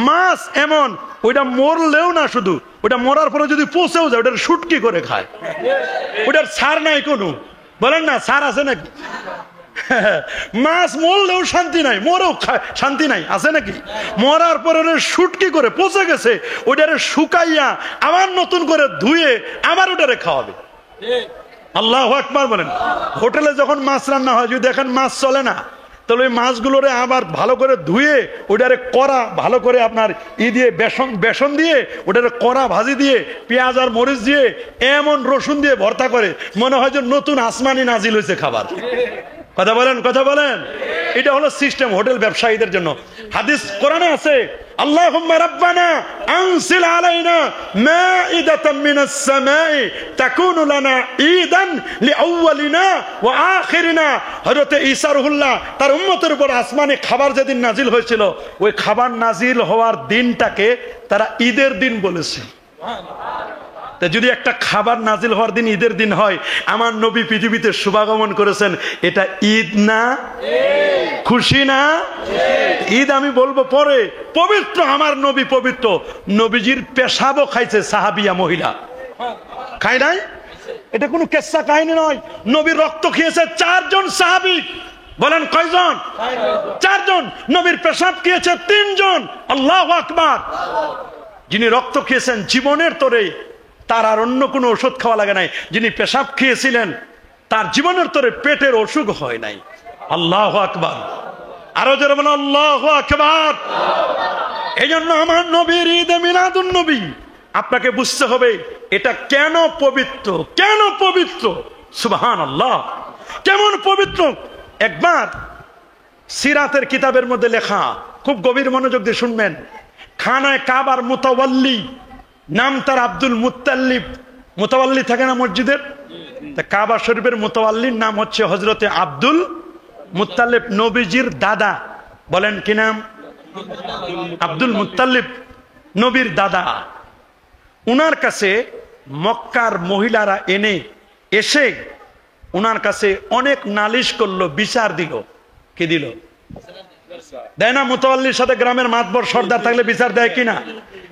মাছ এমন, ওইটা মরলেও না, শুধু ওইটা মরার পরে যদি পচেও যায়, ওটার শুটকি করে খায়, ওটার ছাড় নাই কোনো। বলেন না, ছাড় আছে নাকি? মাছ মরলেও শান্তি নাই, মরেও শান্তি নাই, আছে নাকি? মরার পরে শুটকি করে, পচে গেছে, ওইটারে শুকাইয়া আবার নতুন করে ধুয়ে আবার ওটারে খাওয়াবে। আল্লাহু আকবার বলেন। হোটেলে যখন মাছ রান্না হয়, যদি দেখেন মাছ চলে না, তাহলে ওই মাছগুলোরে আবার ভালো করে ধুয়ে ওটারে কড়া ভালো করে আপনার দিয়ে বেসন দিয়ে ওটারে কড়া ভাজি দিয়ে পেঁয়াজ আর মরিচ দিয়ে এমন রসুন দিয়ে ভর্তা করে, মনে হয় যে নতুন আসমানি নাজিল হয়েছে খাবার। কথা বলেন। এটা হলো সিস্টেম হোটেল ব্যবসায়ীদের জন্য। হাদিস কোরআনে আছে, আল্লাহুম্মা রাব্বানা আনজিল আলাইনা মাইদাতাম মিনাস সামাই তাকুনু লানা ঈদান লিআউয়ালিনা ওয়া আখিরিনা। হযরত ঈসা রুহুল্লাহ তার উম্মতের উপর আসমানে খাবার যেদিন নাজিল হয়েছিল, ওই খাবার নাজিল হওয়ার দিনটাকে তারা ঈদের দিন বলেছে। তা যদি একটা খাবার নাজিল হওয়ার দিন ঈদের দিন হয়, আমার নবী পৃথিবীতে শুভাগমন করেছেন, এটা ঈদ না? খুশি না? ঈদ আমি বলবো পরে। পবিত্র আমার নবী, পবিত্র। নবীজির পেশাবও খাইছে সাহাবিয়া মহিলা, খায় নাই? এটা কোনো কেচ্ছা কাহিনী নয়। নবীর রক্ত খেয়েছে 4 জন সাহাবী। বলেন কয়জন? 4 জন। নবীর পেশাব খেয়েছে 3 জন। আল্লাহু আকবার। যিনি রক্ত খেয়েছেন জীবনের তরে, তার আর অন্য কোনো ওষুধ খাওয়া লাগে নাই। যিনি পেশাব খেয়েছিলেন, তার জীবনের তরে পেটের অসুখ হয় নাই। আল্লাহু আকবার। আরো যারা বলেন আল্লাহু আকবার। এই জন্য আমার নবীর ঈদে মিলাদুন নবী আপনাকে বুঝতে হবে এটা কেন পবিত্র, কেন পবিত্র। সুবহানাল্লাহ, কেমন পবিত্র। একবার সিরাতের কিতাবের মধ্যে লেখা, খুব গভীর মনোযোগ দিয়ে শুনবেন। খানায় কাবার মুতাওয়াল্লি, নাম তার আব্দুল মুত্তালিব। মুতাওয়াল্লি থাকে না মসজিদের, কাবা শরীফের মুতাওয়াল্লির নাম হচ্ছে হযরতে আব্দুল মুত্তালিব, নবীজির দাদা। বলেন কি নাম? আব্দুল মুত্তালিব, নবীর দাদা। উনার কাছে মক্কার মহিলারা এসে উনার কাছে অনেক নালিশ করলো, বিচার দিল। কি দিল? দেয় না? মুতাওয়াল্লির সাথে গ্রামের মাতবর সর্দার থাকলে বিচার দেয় কিনা?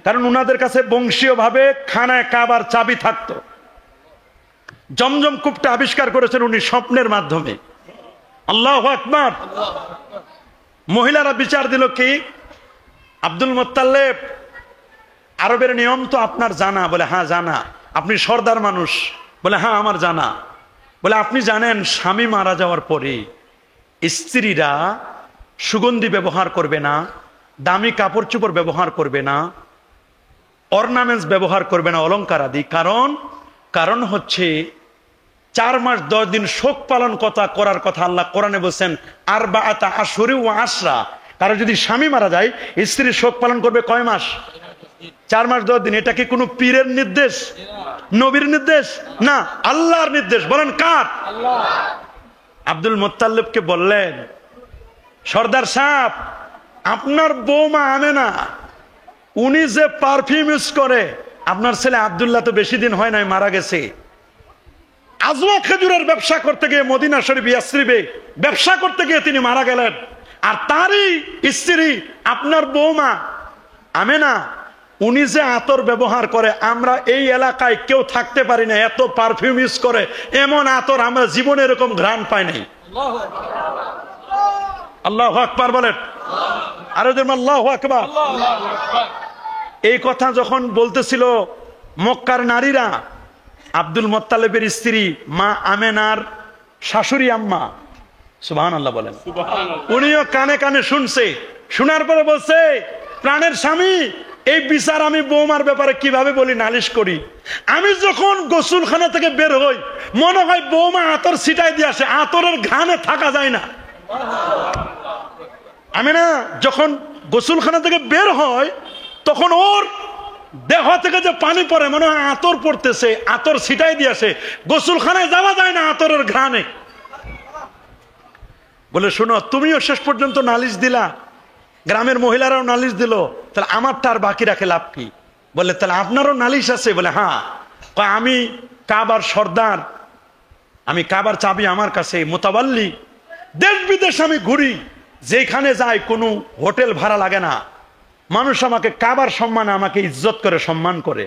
কারণ উনাদের কাছে বংশীয় ভাবে খানায় কাবার চাবি থাকতো। জমজম কূপটা আবিষ্কার করেছেন উনি স্বপ্নের মাধ্যমে। আল্লাহু আকবার। মহিলারা বিচার দিল কি, আব্দুল মুত্তালিব, আরবের নিয়ম তো আপনার জানা? বলে হ্যাঁ জানা। আপনি সর্দার মানুষ? বলে হ্যাঁ আমার জানা। বলে আপনি জানেন স্বামী মারা যাওয়ার পরে স্ত্রীরা সুগন্ধি ব্যবহার করবে না, দামি কাপড় চোপড় ব্যবহার করবে না, অর্নামেন্টস ব্যবহার করবে না, অলংকার আদি। কারণ হচ্ছে 4 মাস 10 দিন শোক পালন করার কথা আল্লাহ কোরআনে বলছেন, আরবাআতা আশহুরি ওয়া আশরা। কারণ যদি স্বামী মারা যায়, স্ত্রী শোক পালন করবে কয় মাস? 4 মাস 10 দিন। এটা কি কোনো পীরের নির্দেশ, নবীর নির্দেশ? না, আল্লাহর নির্দেশ। বলেন কার? আল্লাহ। আব্দুল মুত্তালিবকে বললেন, সর্দার সাহেব, আপনার বৌমা আমেনা উনি যে পারফিউম ইউজ করে, আপনার ছেলে আব্দুল্লাহ তো বেশি দিন হয় নাই, মারা গেছে। আজওয়া খেজুরের ব্যবসা করতে গিয়ে মদিনা শরীফ ইয়াসরিবে ব্যবসা করতে গিয়ে তিনি মারা গেলেন। আর তারই স্ত্রী আপনার বৌমা আমেনা, উনি যে আতর ব্যবহার করে, আমরা এই এলাকায় কেউ থাকতে পারি না, এত পারফিউম ইউজ করে। এমন আতর আমরা জীবনে এরকম ঘ্রাণ পাই নাই। আল্লাহু আকবার বলেন। আরো যেমন আল্লাহু আকবার। এই কথা যখন বলতেছিল মক্কার নারীরা, আব্দুল মুত্তালিবের স্ত্রী মা আমেনার শাশুড়ি আম্মা, সুবহানাল্লাহ বলেন, উনিও কানে কানে শুনছে। শোনার পরে বলছে, প্রাণের স্বামী, এই বিচার আমি বৌমার ব্যাপারে কিভাবে বলি, নালিশ করি? আমি যখন গোসলখানা থেকে বের হই, মনে হয় বৌমা আতর ছিটাই দিয়ে আসে, আতরের ঘ্রাণে থাকা যায় না। আমি না যখন গোসলখানা থেকে বের হয়, তখন ওর দেহ থেকে যে পানি পড়ে, মনে হয় আতর পড়তেছে, আতর ছিটাই দিয়ে আসে, গোসলখানায় যাওয়া যায় না আতরের ঘ্রাণে। বলে শোনো, তুমিও শেষ পর্যন্ত নালিশ দিলা, গ্রামের মহিলারাও নালিশ দিল, তাহলে আমারটা আর বাকি রাখে লাভ কি? বলে তাহলে আপনারও নালিশ আছে? বলে হ্যাঁ। আমি কাবার সর্দার, আমি কাবার চাবি আমার কাছে, মোতাবাল্লি, দেশ বিদেশ আমি ঘুরি, যেখানে যাই কোনো হোটেল ভাড়া লাগে না, মানুষ আমাকে কাবার সম্মানে আমাকে ইজ্জত করে, সম্মান করে।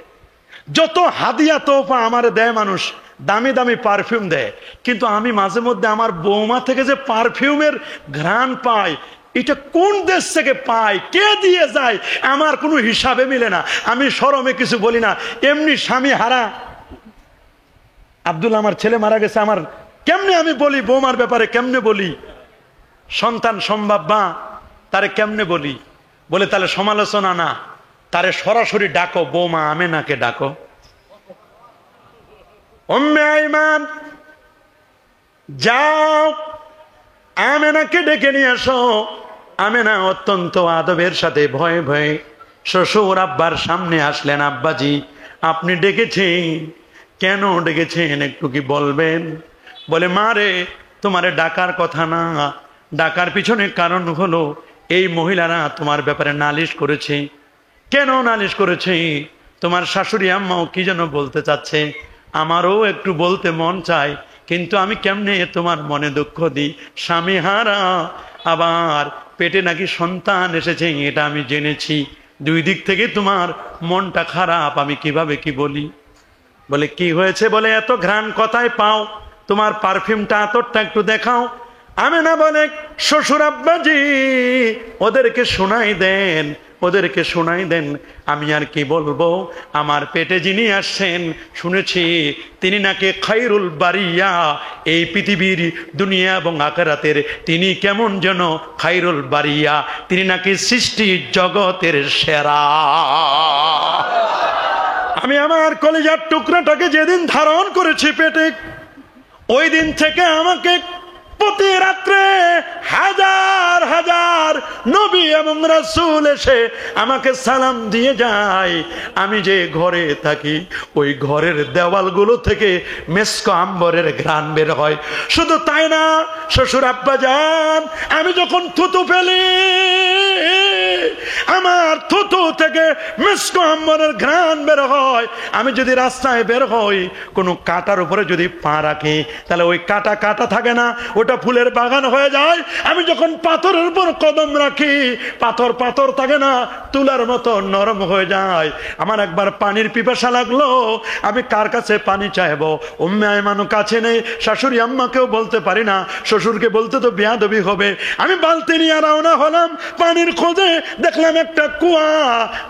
যত হাদিয়া তোফা আমারে দেয় মানুষ, দামি দামি পারফিউম দেয়, কিন্তু আমি মাঝে মধ্যে আমার বৌমা থেকে যে পারফিউমের ঘ্রাণ পাই, এটা কোন দেশ থেকে পাই, কে দিয়ে যায়, আমার কোনো হিসাবে মিলে না। আমি শরমে কিছু বলি না, এমনি স্বামী হারা আব্দুল, আমার ছেলে মারা গেছে, আমার কেমনে আমি বলি বৌমার ব্যাপারে, কেমনে বলি? সন্তান সম্ভাব্যা, তারে কেমনে বলি? বলে তাহলে সমালোচনা না, তারে সরাসরি ডাকো, বৌমা আমেনাকে ডাকো। উম্মে আইমান, যাও আমেনাকে ডেকে নিয়ে আসো। আমেনা অত্যন্ত আদবের সাথে ভয়ে ভয়ে শ্বশুর আব্বার সামনে আসলেন। আব্বাজি, আপনি ডেকেছেন, কেন ডেকেছেন একটু কি বলবেন? বলে মা রে, তোমারে ডাকার কথা না, ডাকার পিছনে কারণ হলো এই মহিলারা তোমার ব্যাপারে নালিশ করেছে। কেন নালিশ করেছে? তোমার শাশুড়ি আম্মাও কি যেন বলতে চাচ্ছে, আমারও একটু বলতে মন চায়, কিন্তু আমি কেমনে তোমার মনে দুঃখ দিই? স্বামী হারা, আবার পেটে নাকি সন্তান এসেছে, এটা আমি জেনেছি। 2 দিক থেকে তোমার মনটা খারাপ, আমি কিভাবে কি বলি? বলে কি হয়েছে? বলে এত ঘ্রাণ কোথায় পাও? তোমার পারফিউমটা আতরটা একটু দেখাও। আমেনা বলে, শ্বশুর আব্বাজি, ওদেরকে শোনাই দেন, ওদেরকে শোনাই দেন। আমি আর কি বলবো, আমার পেটে যিনি আসছেন, শুনেছি তিনি নাকি খায়রুল বারিয়া, এই পৃথিবীর দুনিয়া এবং আখিরাতের তিনি কেমন যেন খায়রুল বারিয়া, তিনি নাকি সৃষ্টি জগতের সেরা। আমি আমার কলিজার টুকরাটাকে যেদিন ধারণ করেছি পেটে, ওই দিন থেকে আমাকে প্রতি রাত্রে হাজার হাজার নবী এবং রাসূল এসে আমাকে সালাম দিয়ে যায়। আমি যে ঘরে থাকি, ওই ঘরের দেওয়ালগুলো থেকে মেস্ক আম্বরের ঘ্রাণ বের হয়। শুধু তাই না শ্বশুর আব্বাজান, আমি যখন থুতু ফেলি, আমার থুতু থেকে মিসকো আম্বরের ঘ্রাণ বের হয়। আমি যদি রাস্তায় বের হই, কোনো কাঁটার উপরে যদি পা রাখি, তাহলে ওই কাঁটা কাঁটা থাকে না, ওটা ফুলের বাগান হয়ে যায়। আমি যখন পাথরের উপর কদম রাখি, পাথর পাথর থাকে না, তুলার মতো নরম হয়ে যায়। আমার একবার পানির পিপাসা লাগলো, আমি কার কাছে পানি চাইবো? উম্মে আয়মানও কাছে নেই, শাশুড়ি আম্মাকেও বলতে পারি না, শ্বশুরকে বলতে তো বেয়াদবি হবে। আমি বালতি নিয়ে রওনা হলাম পানির খোঁজে। দেখলাম একটা কুয়া।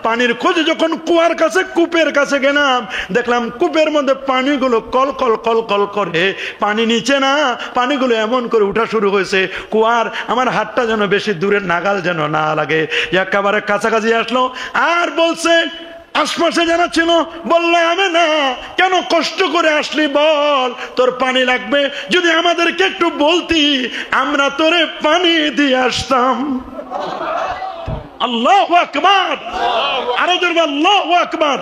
পানির খোঁজে যখন কুয়ার কাছে, কূপের কাছে গেলাম, দেখলাম কূপের মধ্যে পানিগুলো কল কল কল কল করে, পানি নিচে না, পানিগুলো এমন করে উঠা শুরু হয়েছে। কুয়ার আমার হাতটা যেন বেশি দূরের নাগাল যেন না লাগে, একেবারে কাছাকাছি আসলো। আর বলছে, আশপাশে যারা ছিল বললো, আমি না, কেন কষ্ট করে আসলি বল, তোর পানি লাগবে, যদি আমাদেরকে একটু বলতি আমরা তোরে পানি দিয়ে আসতাম। আল্লাহু আকবার, আরো জোরে আল্লাহু আকবার।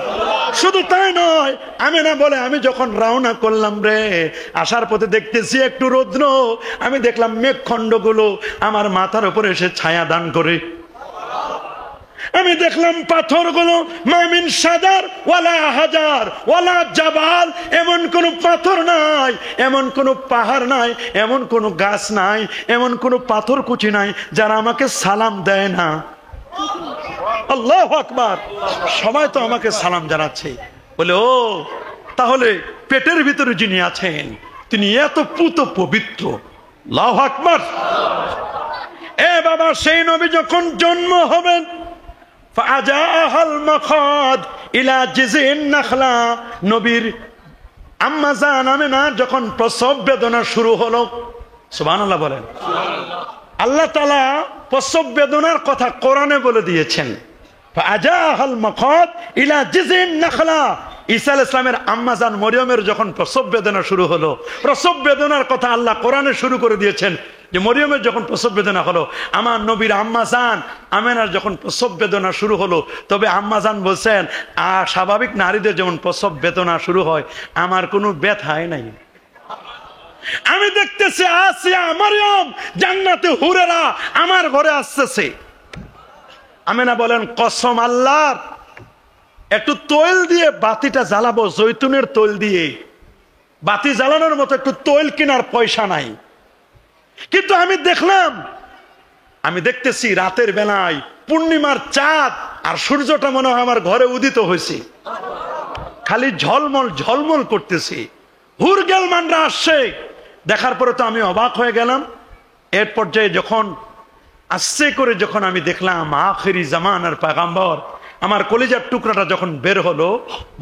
শুধু তাই নয়, আমি না বলে আমি যখন রওনা করলাম রে, আসার পথে দেখতেছি একটু রৌদ্র, আমি দেখলাম মেঘখণ্ডগুলো আমার মাথার উপরে এসে ছায়া দান করে। আমি দেখলাম পাথরগুলো মামিন সাজার ওয়ালা হাজার ওয়ালা জাবাল, এমন কোন পাথর নাই, এমন কোন পাহাড় নাই, এমন কোন গাছ নাই, এমন কোন পাথর কুচি নাই যারা আমাকে সালাম দেয় না। আল্লাহু আকবার। সবাই তো আমাকে সালাম জানাচ্ছে। বলে, ও তাহলে পেটের ভিতরে যিনি আছেন তিনি এত পুত পবিত্র। আল্লাহু আকবার। এ বাবা, সেই নবী যখন জন্ম হবেন, ফাজাহাল মাখাদ ইলা জিজিন নাখলা, নবীর আম্মা জান আমিনা যখন প্রসব বেদনা শুরু হলো, সুবহানাল্লাহ বলেন। আল্লাহ তাআলা প্রসব বেদনার কথা কোরআনে বলে দিয়েছেন। ফাজাহাল মাখাদ ইলা জিজিন নাখলা, ঈসা আলাইহিস সালামের আম্মা জান মরিয়মের যখন প্রসব বেদনা শুরু হলো, প্রসব বেদনার কথা আল্লাহ কোরআনে শুরু করে দিয়েছেন যে মরিয়মের যখন প্রসব বেদনা হলো, আমার নবীর আম্মা জান আমেনার যখন প্রসব বেদনা শুরু হলো, তবে আম্মা জান বলছেন, স্বাভাবিক নারীদের যেমন প্রসব বেদনা শুরু হয়, আমার কোনো ব্যথাই নাই। আমি দেখতেছি আসিয়া মারিয়ম জান্নাতে হুরেরা আমার ঘরে আসতেছে। আমেনা বলেন, কসম আল্লাহর, একটু তৈল দিয়ে বাতিটা জ্বালাবো, জৈতুনের তৈল দিয়ে বাতি জ্বালানোর মতো একটু তৈল কেনার পয়সা নাই। কিন্তু আমি দেখতেছি রাতের বেলায় পূর্ণিমার চাঁদ আর সূর্যটা মনে হয় আমার ঘরে উদিত হয়েছে, খালি ঝলমল ঝলমল করতেছে। হুরগেল মানরা আসছে। দেখার পরে তো আমি অবাক হয়ে গেলাম। এর পর্যায়ে যখন আস্তে করে যখন আমি দেখলাম আখিরি জামানার পয়গম্বর, আমার কলিজার টুকরাটা যখন বের হলো,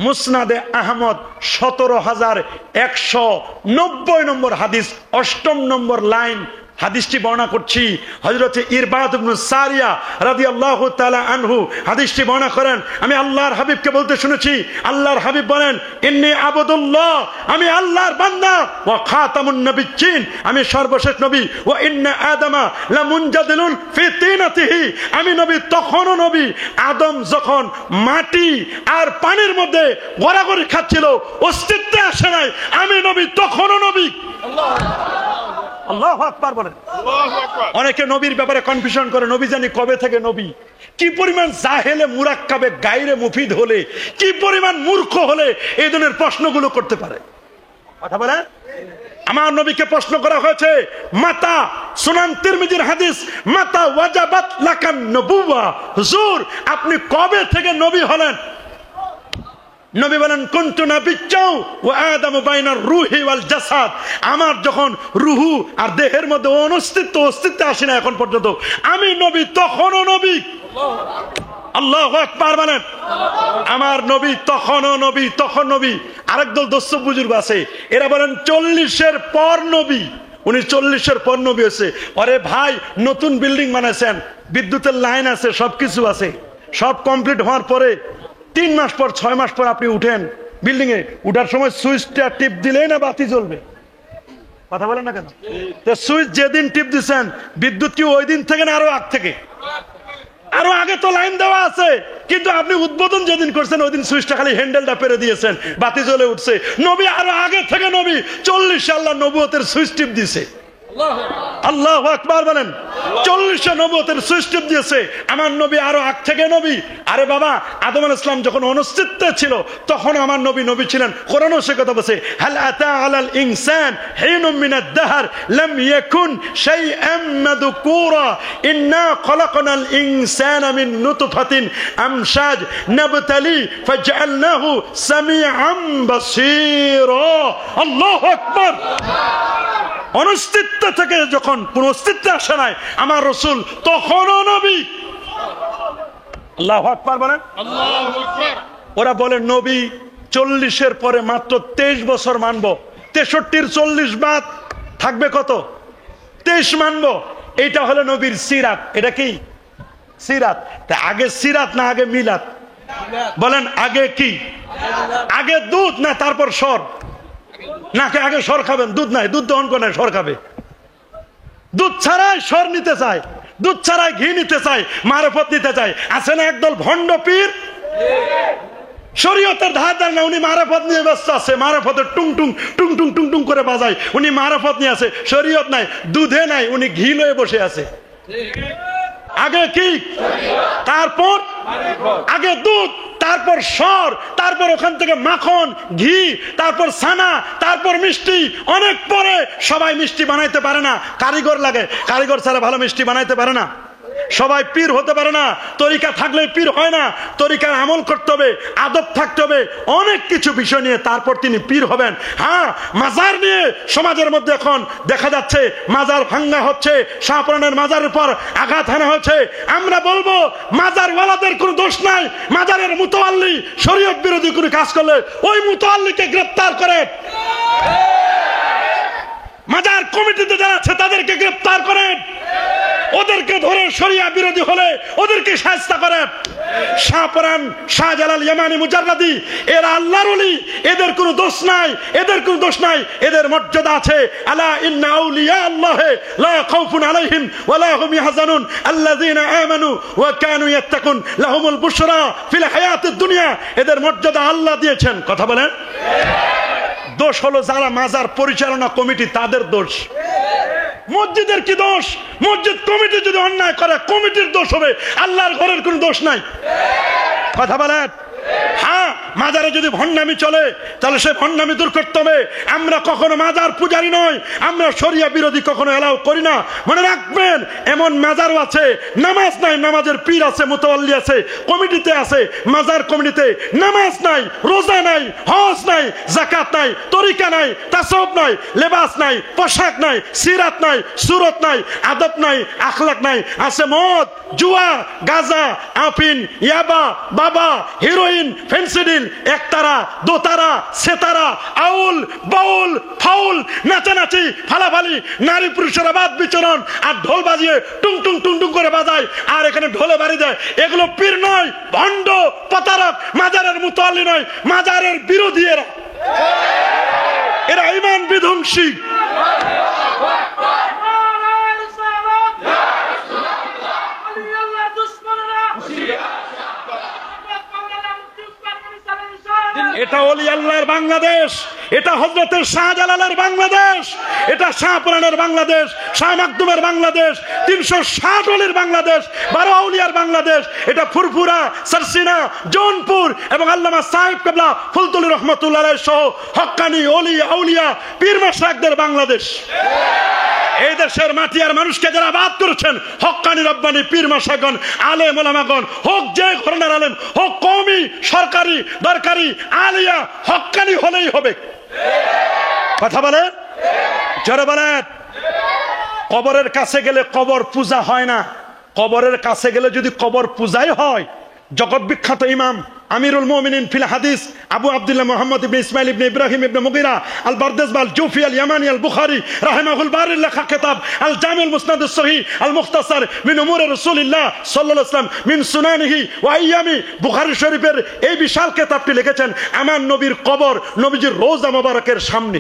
মুসনাদে আহমদ 17,190 নম্বর হাদিস, 8ম নম্বর লাইন হাদিসটি বর্ণনা করছি। হযরতে ইরবাদ ইবনে সারিয়া রাদিয়াল্লাহু তাআলা আনহু হাদিসটি বর্ণনা করেন, আমি আল্লাহর হাবিবকে বলতে শুনেছি, আল্লাহর হাবিব বলেন, ইন্নী আবদুল্লাহ, আমি আল্লাহর বান্দা, ওয়া খাতামুন নবিয়্যিন, আমি সর্বশেষ নবী, ওয়া ইন্না আদামা লামুনজাদিলুন ফি তিনাতিহি, আমি নবী তখনও নবী, আদম যখন মাটি আর পানির মধ্যে গড়াগড়ি খাচ্ছিল, অস্তিত্বে আসে নাই, আমি নবী তখনও নবী। আল্লাহু আকবার বলেন। অনেকে নবীর ব্যাপারে কনফিউশন করে, নবী জানি কবে থেকে নবী। কি পরিমাণ জাহেলে মুরাক্কাবে গায়রে মুফিদ হলে, কি পরিমাণ মূর্খ হলে এই ধরনের প্রশ্নগুলো করতে পারে। কথা বলেন। আমার নবীকে প্রশ্ন করা হয়েছে, মাতা, সুনান তিরমিজির হাদিস, মাতা ওয়াজাবাত লাকান নবুওয়া, হুজুর আপনি কবে থেকে নবী হলেন? নবী বলেন, কুনতু নাবিয়্যাও ওয়া আদামু বাইনার রূহি ওয়াল জাসাদ, আমার যখন রুহু আর দেহের মধ্যে অস্তিত্ব আসে না এখন পর্যন্ত, আমি নবী তখনও নবী। আল্লাহু আকবার বলেন। আমার নবী তখনও নবী, তখন নবী। আরেক দল দস্যু বুজুর্গ আছে, এরা বলেন 40-এর পর নবী, উনি 40-এর পর নবী হয়েছে। আরে ভাই, নতুন বিল্ডিং বানাইছেন, বিদ্যুতের লাইন আছে, সবকিছু আছে, সব কমপ্লিট হওয়ার পরে 3 মাস পর 6 মাস পর আপনি উঠেন বিল্ডিং এ, উঠার সময় সুইচটা টিপ দিলেই না বাতি জ্বলবে। কথা বলেন না কেন? তো সুইচ যেদিন টিপ দিচ্ছেন, বিদ্যুৎ কি ওই দিন থেকে না আরো আগ থেকে? আরো আগে তো লাইন দেওয়া আছে, কিন্তু আপনি উদ্বোধন যেদিন করছেন ওই দিন সুইচটা খালি হ্যান্ডেলটা পেরে দিয়েছেন, বাতি জ্বলে উঠছে। নবী আরো আগে থেকে নবী, 40 আল্লাহ নবুয়তের সুইচ টিপ দিছে। আল্লাহু আকবার বলেন। 40 নবুয়তের সৃষ্টি দিয়েছে আমার নবী, আরো আগ থেকে নবী। আরে বাবা, আদম আলাইহিস সালাম যখন অস্তিত্বে ছিল তখন আমার নবী নবী ছিলেন। কোরআনও সে কথা বলছে, হাল আতা আলাল ইনসান হিনুম মিনাদ দাহর লাম ইয়াকুন শাইআম মাযকুরা ইন্না খলাকনাল ইনসানা মিন নুতফাতিন আমশাজ নাবতালি ফাজআলনাহু সামিআম বাসীরা। আল্লাহু আকবার। অনস্তিত্ব থেকে যখন কোন অস্তিত্ব আসে নাই আমার রাসূল তখনও নবী। আল্লাহু আকবার বলেন। ওরা বলে নবী 40-এর পরে মাত্র 23 বছর মানবো। 63-র 40 বাদ থাকবে কত? 23 মানবো। এইটা হলো নবীর সিরাত। এটা কি সিরাত? আগে সিরাত না আগে মিলাদ? বলেন আগে কি? আগে দুধ না তারপর সর? নাকি আগে সর খাবেন? দুধ নাই, দুধ দহন করে সর খাবে। দুধ ছাড়াই সর নিতে চায়, দুধ ছাড়াই ঘি নিতে চায়, মারফত নিতে চায়। আছে না একদল ভণ্ড পীর, শরীয়তের ধার ধার না, উনি মারফত নিয়ে ব্যস্ত আছে। মারফতের টুং টুং টুং টুং টুং টুং করে বাজায়, উনি মারফত নিয়ে আছে। শরীয়ত নাই, দুধে নাই, উনি ঘি লয়ে বসে আছে। আগে কি? তারপর আগে দুধ, তারপর সর, তারপর ওখান থেকে মাখন, ঘি, তারপর ছানা, তারপর মিষ্টি। অনেক পরে সবাই মিষ্টি বানাইতে পারে না, কারিগর লাগে। কারিগর ছাড়া ভালো মিষ্টি বানাইতে পারে না। সবাই পীর হতে পারে না, তরিকা থাকলে পীর হয় না। তরিকার আমল করতে হবে, আদব থাকতে হবে, অনেক কিছু বিষয় নিয়ে তারপর তিনি পীর হবেন। হ্যাঁ, মাজার নিয়ে সমাজের মধ্যে এখন দেখা যাচ্ছে মাজার ভাঙ্গা হচ্ছে, শাহপুরানের মাজারের উপর আঘাত হানা হচ্ছে। আমরা বলবো মাজার ওয়ালাদের কোনো দোষ নাই। মাজারের মুতাওয়াল্লি শরীয়ত বিরোধী কোনো কাজ করলে ওই মুতাওয়াল্লিকে গ্রেফতার করে। মাজার কমিটিতে যারা আছে তাদেরকে গ্রেফতার করেন, ওদেরকে ধরে শরিয়া বিরোধী হলে ওদেরকে শায়েস্তা করেন। শাহপরান, শাহজালাল, ইয়ামানি, মুজাররাদি এরা আল্লাহর ওলি, এদের কোনো দোষ নাই, এদের কোনো দোষ নাই, এদের মর্যাদা আছে। আলা ইন্না আউলিয়া আল্লাহ লা খাউফুন আলাইহিম ওয়া লা হুম ইয়াহজানুন আল্লাযীনা আমানু ওয়া কানু ইয়াত্তাকুন লাহুমুল বুশরা ফিল হায়াতিদ দুনিয়া। এদের মর্যাদা আল্লাহ দিয়েছেন। কথা বলেন। দোষ হলো যারা মাজার পরিচালনা কমিটি, তাদের দোষ। মসজিদের কি দোষ? মসজিদ কমিটি যদি অন্যায় করে কমিটির দোষ হবে, আল্লাহর ঘরের কোনো দোষ নাই। কথা বলেন। হ্যাঁ, মাজারে যদি ভণ্ডামি চলে তাহলে সে ভণ্ডামি দূর করতে হবে। আমরা কখনো মাজার পূজারি নয়, আমরা শরিয়া বিরোধী কখনো এলাও করি না। মনে রাখবেন, এমন মাজারও আছে নামাজ নাই, নামাজের পীর আছে, মুতাওয়াল্লি আছে, কমিটিতে আছে। মাজার কমিটিতে নামাজ নাই, রোজা নাই, হজ নাই, যাকাত নাই, তরিকা নাই, তাসাউফ নাই, লেবাস নাই, পোশাক নাই, সিরাত নাই, সুরত নাই, আদব নাই, আখলাক নাই। আছে মদ, জুয়া, গাঁজা, আফিন, ইয়াবা, বাবা, হিরোইন, ফেন্সিডিল, একতারা, দোতারা, সেতারা, আউল, বাউল, ফাউল, নাচানাচি, ফালাফালি, নারী পুরুষের বাদ বিচরণ, আর ঢোল বাজিয়ে টুং টুং টুং টুং করে বাজায়, আর এখানে ঢোলে বাড়ি দেয়। এগুলো পীর নয়, ভণ্ড, প্রতারক, মাজারের মুতাওয়াল্লি নয়, মাজারের বিরোধী এরা। এরা ঈমান বিধ্বংসী। এটা ওলি আল্লাহর বাংলাদেশ, এটা হযরতের শাহজালালের বাংলাদেশ, এটা শাহপুরানের বাংলাদেশ, শাহ মাকদুমের বাংলাদেশ, 360 ওলির বাংলাদেশ, 12 আউলিয়ার বাংলাদেশ। এটা ফুরফুরা, সরসিনা, জৌনপুর এবং আল্লামা সাহেব কেবলা ফুলতুলি রহমাতুল্লাহ আলাইহি সহ হক্কানি ওলি আউলিয়া পীর মাশায়েখদের বাংলাদেশ। এই দেশের মাটি আর মানুষকে যারা বাদ করেছেন, হক্কানি রব্বানি পীর মাশায়েখগণ, আলেম ওলামাগণ, হোক যে ঘরানার আলেম, হোক কওমি, সরকারি, দরকারি, আলিয়া, হক্কানি হলেই হবে। কথা বলে যারা বলেন। কবরের কাছে গেলে কবর পূজা হয় না। কবরের কাছে গেলে যদি কবর পূজাই হয়, জগৎ বিখ্যাত ইমাম আমিরুল মুমিনিন ফিল হাদিস আবু আব্দুল্লাহ মুহাম্মদ ইবনে ইসমাইল ইবনে ইব্রাহিম ইবনে মুগিরা আল বারদাসবাল জুফি আল ইয়ামানি আল বুখারী রাহিমাহুল বারির লেখা কিতাব আল জামিউল মুসনাদ আস সহিহ আল মুখতাসার মিন উমুর রাসূলিল্লাহ সাল্লাল্লাহু আলাইহি ওয়াসাল্লাম মিন সুনানিহি ওয়া আইয়ামি, বুখারী শরীফের এই বিশাল কিতাবটি লিখেছেন আমার নবীর কবর, নবীজির রওজা মোবারকের সামনে।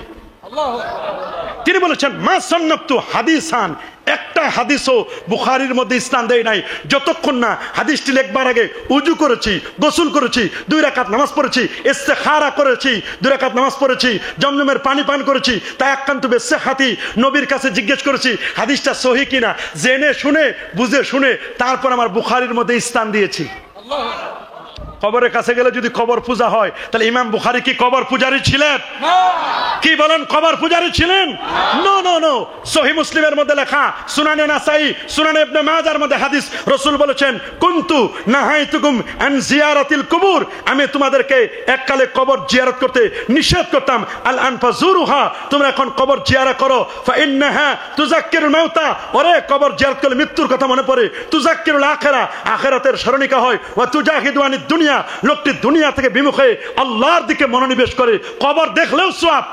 তিনি বলেছেন মা সান্নাতু হাদিসান, একটা হাদিসও বুখারীর মধ্যে স্থান দেয় নাই যতক্ষণ না হাদিসটি লেখবার আগে উজু করেছি, গোসল করেছি, 2 রাকাত নামাজ পড়েছি, ইস্তেখারা করেছি, 2 রাকাত নামাজ পড়েছি, জমজমের পানি পান করেছি, তাই একান্ত বেসেহাতি নবীর কাছে জিজ্ঞেস করেছি হাদিসটা সহি কিনা, জেনে শুনে বুঝে শুনে তারপর আমার বুখারীর মধ্যে স্থান দিয়েছি। কবরের কাছে গেলে যদি কবর পূজা হয় তাহলে ইমাম বুখারী কি কবর পূজারী ছিলেন? কি বলেন, কবর পূজারী ছিলেন? No no no. সহিহ মুসলিমের মধ্যে লেখা, সুনানে নাসাই, সুনানে ইবনে মাজার মধ্যে হাদিস, রাসূল বলেছেন কুনতু নাহাইতুকুম আন জিয়ারাতিল কুবুর, আমি তোমাদেরকে এককালে কবর জিয়ারত করতে নিষেধ করতাম। আল আন ফাজুরুহা, তোমরা এখন কবর জিয়ারত করো। ফা ইন্নাহা তুযাক্কিরুল মাউতা, ওরে কবর জিয়ারত করলে মৃত্যুর কথা মনে পড়ে। তুযাক্কিরুল আখিরা, আখিরাতের স্মরণিকা হয়। ওয়া তুজাহিদু আনিদ দুনিয়া, লোকটি দুনিয়া থেকে বিমুখ হয়ে আল্লাহর দিকে মনোনিবেশ করে। কবর দেখলেও সওয়াব,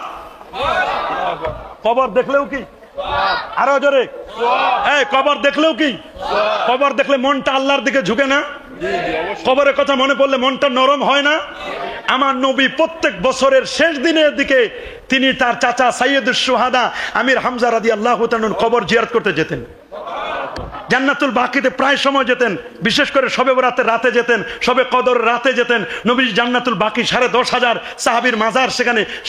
কবর দেখলেও কি, আরো জোরে, এই কবর দেখলেও কি, কবর দেখলে মনটা আল্লাহর দিকে ঝুঁকে না? কবরের কথা মনে পড়লে মনটা নরম হয় না? আমার নবী প্রত্যেক বছরের শেষ দিনের দিকে তিনি তার চাচা সাইয়্যিদুশ শুহাদা আমির হামজা রাদিয়াল্লাহু তাআলা কবর জিয়ারত করতে যেতেন। জান্নাতুল বাকিতে প্রায় সময় যেতেন, বিশেষ করে শবে বরাতের রাতে যেতেন, শবে কদর রাতে যেতেন। নবীজি জান্নাতুল বাকি 10,500 সাহাবীর মাজার,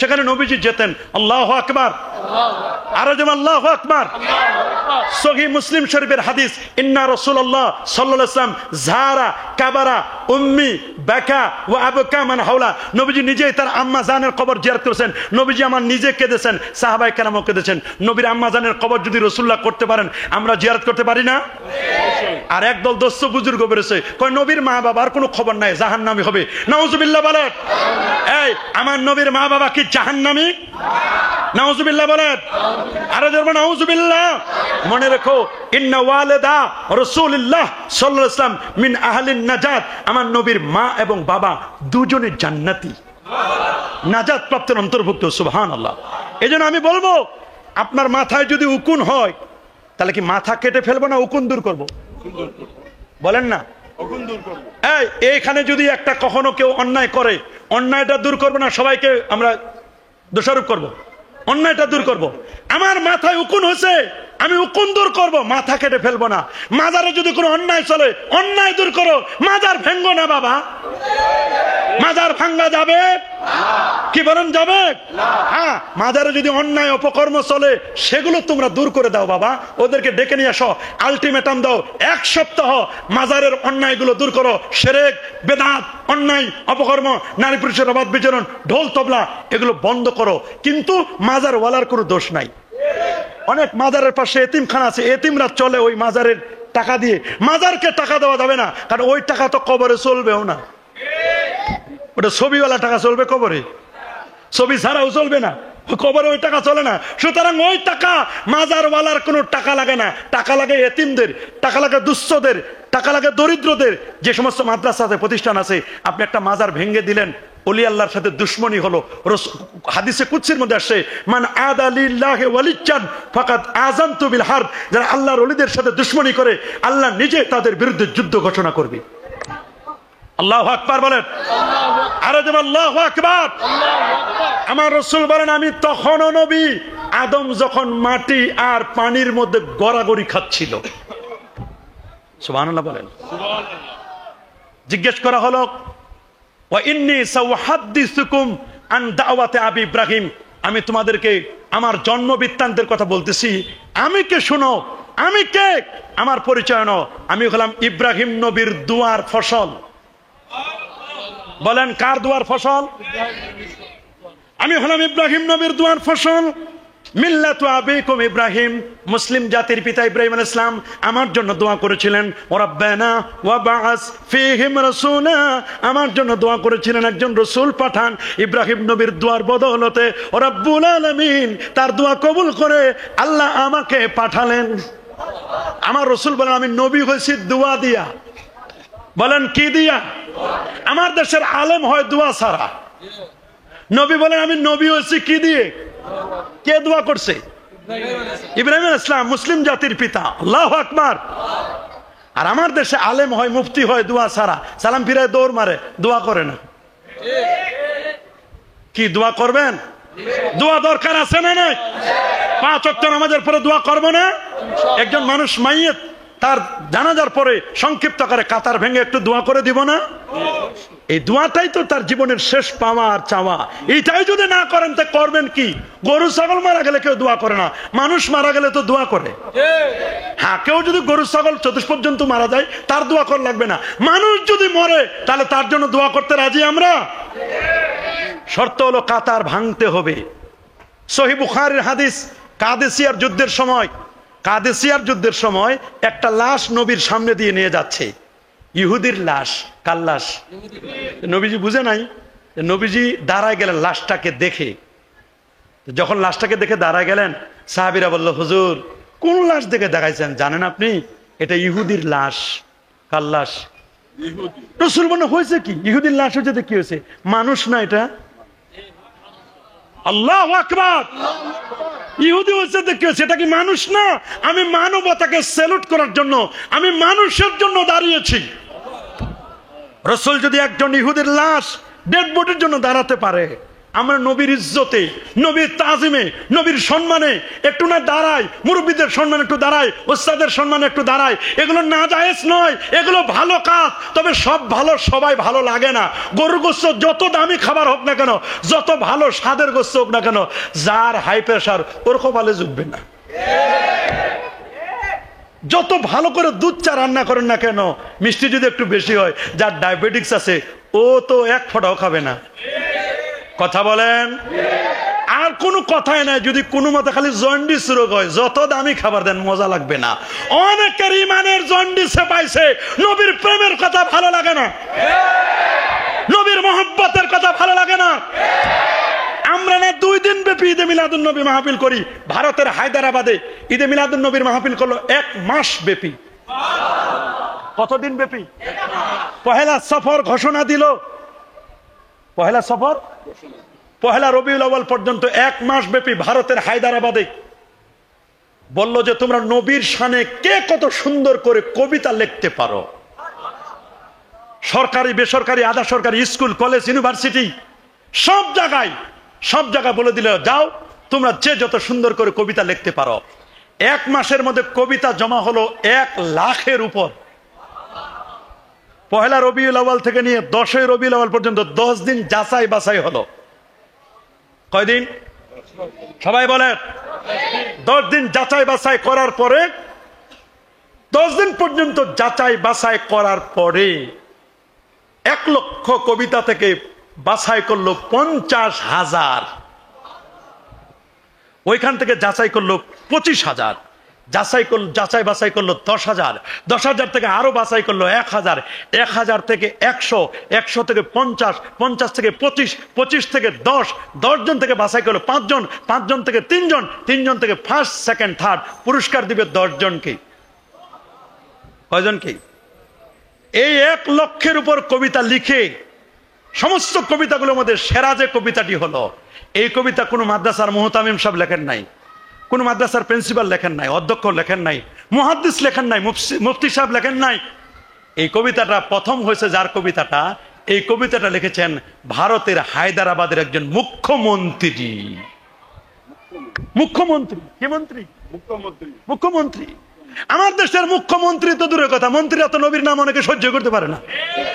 সেখানে নবীজি যেতেন। আল্লাহু আকবার, আরো যেমন আল্লাহু আকবার। সহিহ মুসলিম শরীফের হাদিস, ইন্না রাসূলুল্লাহ সাল্লাল্লাহু আলাইহি ওয়াসাল্লাম যারা কাবারা উম্মি বাকা ওয়া আবকা মান হাওলা, নবীজি নিজেই তার আম্মা জানের কবর জিয়ারত করেছেন। নবীজি আমার নিজে কেঁদেছেন, সাহাবায়ে কেরামও কেঁদেছেন। নবীর আম্মা জানের কবর যদি রাসূলুল্লাহ করতে পারেন, আমরা জিয়ারত করতে পারি না? আর একদল দোস্ত বুজুর্গ বেরোছে, কয় নবীর মা বাবার কোনো খবর নাই, জাহান্নামী হবে। নাউজুবিল্লাহ বলেন। এই আমার নবীর মা বাবা কি জাহান্নামী? নাউজুবিল্লাহ বলেন, আরো জোরে নাউজুবিল্লাহ। মনে রেখো, ইন্না ওয়ালিদা রাসূলুল্লাহ সাল্লাল্লাহু আলাইহি ওয়াসাল্লাম মিন আহলিন নাজাত, আমার নবীর মা এবং বাবা দুজনে জান্নাতি, নাজাত প্রাপ্তের অন্তর্ভুক্ত। সুবহানাল্লাহ। এজন্য আমি বলবো, আপনার মাথায় যদি উকুন হয় তাহলে কি মাথা কেটে ফেলবো না উকুন দূর করব? বলেন না, এইখানে যদি একটা কখনো কেউ অন্যায় করে, অন্যায়টা দূর করবো না, সবাইকে আমরা দোষারোপ করব, অন্যায়টা দূর করব। আমার মাথায় উকুন হয়েছে, আমি উকুন দূর করব, মাথা কেটে ফেলবো না। মাজারে যদি কোনো অন্যায় চলে, অন্যায় দূর করো, মাজার ভেঙ্গো না বাবা। মাজার ভাঙ্গা যাবে কি বলেন, যাবে? হ্যাঁ, মাজারে যদি অন্যায় অপকর্ম চলে সেগুলো তোমরা দূর করে দাও বাবা, ওদেরকে ডেকে নিয়ে আসো, আলটিমেটাম দাও, 1 সপ্তাহ মাজারের অন্যায়গুলো দূর করো। শিরক, বেদাত, অন্যায় অপকর্ম, নারী পুরুষের অবাধ বিচরণ, ঢোল তবলা, এগুলো বন্ধ করো। কিন্তু মাজারওয়ালার কোনো দোষ নাই। অনেক মাজারের পাশে এতিমখানা আছে, এতিমরা চলে ওই মাজারের টাকা দিয়ে। মাজারকে টাকা দেওয়া যাবে না, কারণ ওই টাকা তো কবরে চলবেও না। ওটা ছবিওয়ালা টাকা চলবে কবরে, ছবি ছাড়াও চলবে না, কবরে ওই টাকা চলে না। সুতরাং ওই টাকা মাজারওয়ালার কোনো টাকা লাগে না, টাকা লাগে এতিমদের, টাকা লাগে দুস্থদের, টাকা লাগে দরিদ্রদের। যে সমস্ত মাদ্রাসা আছে, প্রতিষ্ঠান আছে, আপনি একটা মাজার ভেঙে দিলেন, ওলি আল্লাহর সাথে দুশ্মনী হলো। হাদিসে কুদসির মধ্যে আসছে, মান আদা লিল্লাহি ওয়ালিয়ান ফাকাদ আযানতু বিল হারব, যারা আল্লাহর ওলিদের সাথে দুশ্মনী করে, আল্লাহ নিজে তাদের বিরুদ্ধে যুদ্ধ ঘোষণা করবে। আল্লাহু আকবার বলেন, আরো যেমন আল্লাহু আকবার। আমার রাসূল বলেন, আমি তখনও নবী, আদম যখন মাটি আর পানির মধ্যে গড়াগড়ি খাচ্ছিল। সুবহানাল্লাহ বলেন। জিজ্ঞেস করা হলো, ওয়া ইন্নী সাউহাদ্দিসুকুম আন দাওয়াতি আবি ইব্রাহিম, আমি তোমাদেরকে আমার জন্ম বৃত্তান্তের কথা বলতেছি, আমি কে শুনো, আমি কে, আমার পরিচয় নাও। আমি হলাম ইব্রাহিম নবীর দুয়ার ফসল। বলেন, কার দুয়ার ফসল? আমি হলাম ইব্রাহিম নবীর দুয়ার ফসল। মিল্লাতু আবিকুম ইব্রাহিম, মুসলিম জাতির পিতা ইব্রাহিম আলাইহিস সালাম আমার জন্য দোয়া করেছিলেন। রাব্বানা ওয়া বাআস ফীহিম রাসূলা, আমার জন্য দোয়া করেছিলেন একজন রাসূল পাঠান। ইব্রাহিম নবীর দোয়ার বদৌলতে রব্বুল আলামিন তার দোয়া কবুল করে আল্লাহ আমাকে পাঠালেন। আমার রাসূল বলেন, আমি নবী হয়েছি দোয়া দিয়া। বলেন, কি দিয়া? আমার দেশের আলেম হয় দোয়া ছাড়া। নবী বলেন, আমি নবী হয়েছি কি দিয়ে? কে দোয়া করছে? ইব্রাহিম আলাইহিস সালাম, মুসলিম জাতির পিতা। আল্লাহু আকবার। আর আমার দেশে আলেম হয়, মুফতি হয় দোয়া ছাড়া, সালাম ফিরায় দৌড় মারে, দোয়া করে না। কি দোয়া করবেন? দোয়া দরকার আছে না নাই? 5 ওয়াক্ত নামাজের পরে দোয়া করবো না? একজন মানুষ মাইয়েত তার জানাজার পরে সংক্ষিপ্ত করে কাতার ভেঙে একটু দোয়া করে দিব না? এই দোয়াটাই তো তার জীবনের শেষ পাওয়া আর চাওয়া। এইটাই যদি না করেন তা করবেন কি? গরু ছাগল মারা গেলে কেউ দোয়া করে না, মানুষ মারা গেলে তো দোয়া করে। হ্যাঁ, কেউ যদি গরু ছাগল চতুষ্পর্যন্ত মারা যায় তার দোয়া করা লাগবে না, মানুষ যদি মরে তাহলে তার জন্য দোয়া করতে রাজি আমরা। শর্ত হলো কাতার ভাঙতে হবে। সহিহ বুখারীর হাদিস, কাদেসিয়ার যুদ্ধের সময় একটা লাশ নবীর সামনে দিয়ে নিয়ে যাচ্ছে, ইহুদির লাশ। কার লাশ? নবীজি বুঝে নাই। নবীজি দাঁড়ায় গেলেন লাশটাকে দেখে। যখন লাশটাকে দেখে দাঁড়ায় গেলেন, সাহাবীরা বলল, হুজুর কোন লাশ দেখে দেখাইছেন জানেন আপনি? এটা ইহুদির লাশ। কার লাশ? রাসূল বলেন, হয়েছে কি? ইহুদির লাশ হয়েছে কি হয়েছে? মানুষ না এটা? আল্লাহু আকবার। ইহুদি হচ্ছে দেখে সেটা কি মানুষ না? আমি মানবতাকে স্যালুট করার জন্য, আমি মানুষের জন্য দাঁড়িয়েছি। রাসূল যদি একজন ইহুদির লাশ, ডেড বডির জন্য দাঁড়াতে পারে, আমরা নবীর ইজ্জতে, নবীর তাজিমে, নবীর সম্মানে একটু না দাঁড়াই, মুরব্বীদের সম্মানে একটু দাঁড়াই, ওস্তাদের সম্মানে একটু দাঁড়াই। এগুলো নাজায়েজ নয়, এগুলো ভালো কাজ। তবে সব ভালো সবাই ভালো লাগে না। গরুর গোশত যত দামি খাবার হোক না কেন, যত ভালো স্বাদের গোশত হোক না কেন, যার হাই প্রেশার ওর কপালে জুটবে না। যত ভালো করে দুধ চা রান্না করেন না কেন, মিষ্টি যদি একটু বেশি হয়, যার ডায়াবেটিক্স আছে ও তো এক ফোঁটাও খাবে না। কথা বলেন? আর কোনো কথাই নাই। যদি কোনো মতে খালি জন্ডিস রোগ হয়, যত দামি খাবার দেন মজা লাগবে না। অনেকের ইমানের জন্ডিসে পাইছে, নবীর প্রেমের কথা ভালো লাগে না, নবীর মহব্বতের কথা ভালো লাগে না। আমরা না 2 দিন ব্যাপী ঈদে মিলাদুন নবী মাহফিল করি। ভারতের হায়দ্রাবাদে ঈদে মিলাদুন নবীর মাহফিল করলো 1 মাস ব্যাপী। কতদিন ব্যাপী? পহেলা সফর ঘোষণা দিল, পহেলা সফর, পহেলা রবিউল আউয়াল পর্যন্ত 1 মাস ব্যাপী ভারতের হায়দ্রাবাদে বলল যে তোমরা নবীর শানে কে কত সুন্দর করে কবিতা লিখতে পারো। সরকারি, বেসরকারি, আধা সরকারি স্কুল, কলেজ, ইউনিভার্সিটি সব জায়গায় বলে দিল, যাও তোমরা যে যত সুন্দর করে কবিতা লিখতে পারো। 1 মাসের মধ্যে কবিতা জমা হলো 1 লাখের উপর। পহেলা রবিউল আউয়াল থেকে নিয়ে 10ই রবিউল আউয়াল পর্যন্ত 10 দিন যাচাই বাছাই হলো। কয়দিন? সবাই বলেন। 10 দিন যাচাই বাছাই করার পরে, 10 দিন পর্যন্ত যাচাই বাছাই করার পরে 1 লক্ষ কবিতা থেকে বাছাই করলো 50,000। ওইখান থেকে যাচাই করলো 25,000। যাচাই বাছাই করলো 10,000। 10,000 থেকে আরো বাছাই করলো 1,000। 1,000 থেকে 100, 100 থেকে 50, 50 থেকে 25, 25 থেকে 10, 10 জন থেকে বাছাই করলো 5 জন, 5 জন থেকে 3 জন, 3 জন থেকে ফার্স্ট, সেকেন্ড, থার্ড। পুরস্কার দিবে 10 জনকে। কয়জনকে? এই 1 লক্ষের উপর কবিতা লিখে সমস্ত কবিতাগুলোর মধ্যে সেরা যে কবিতাটি হলো, এই কবিতা কোনো মাদ্রাসার মুহতামিম সাহেব লেখেন নাই, কোন মাদ্রাসার প্রিন্সিপাল লেখেন নাই, অধ্যক্ষ লেখেন নাই, মুহাদ্দিস লেখেন নাই, মুফতি সাহেব লেখেন নাই। এই কবিতাটা প্রথম হয়েছে, যার কবিতাটা, এই কবিতাটা লিখেছেন ভারতের হায়দ্রাবাদের একজন মুখ্যমন্ত্রী। মুখ্যমন্ত্রী। আমার দেশের মুখ্যমন্ত্রী তো দূরের কথা, মন্ত্রীরা তো নবীর নাম অনেকে সহ্য করতে পারে না,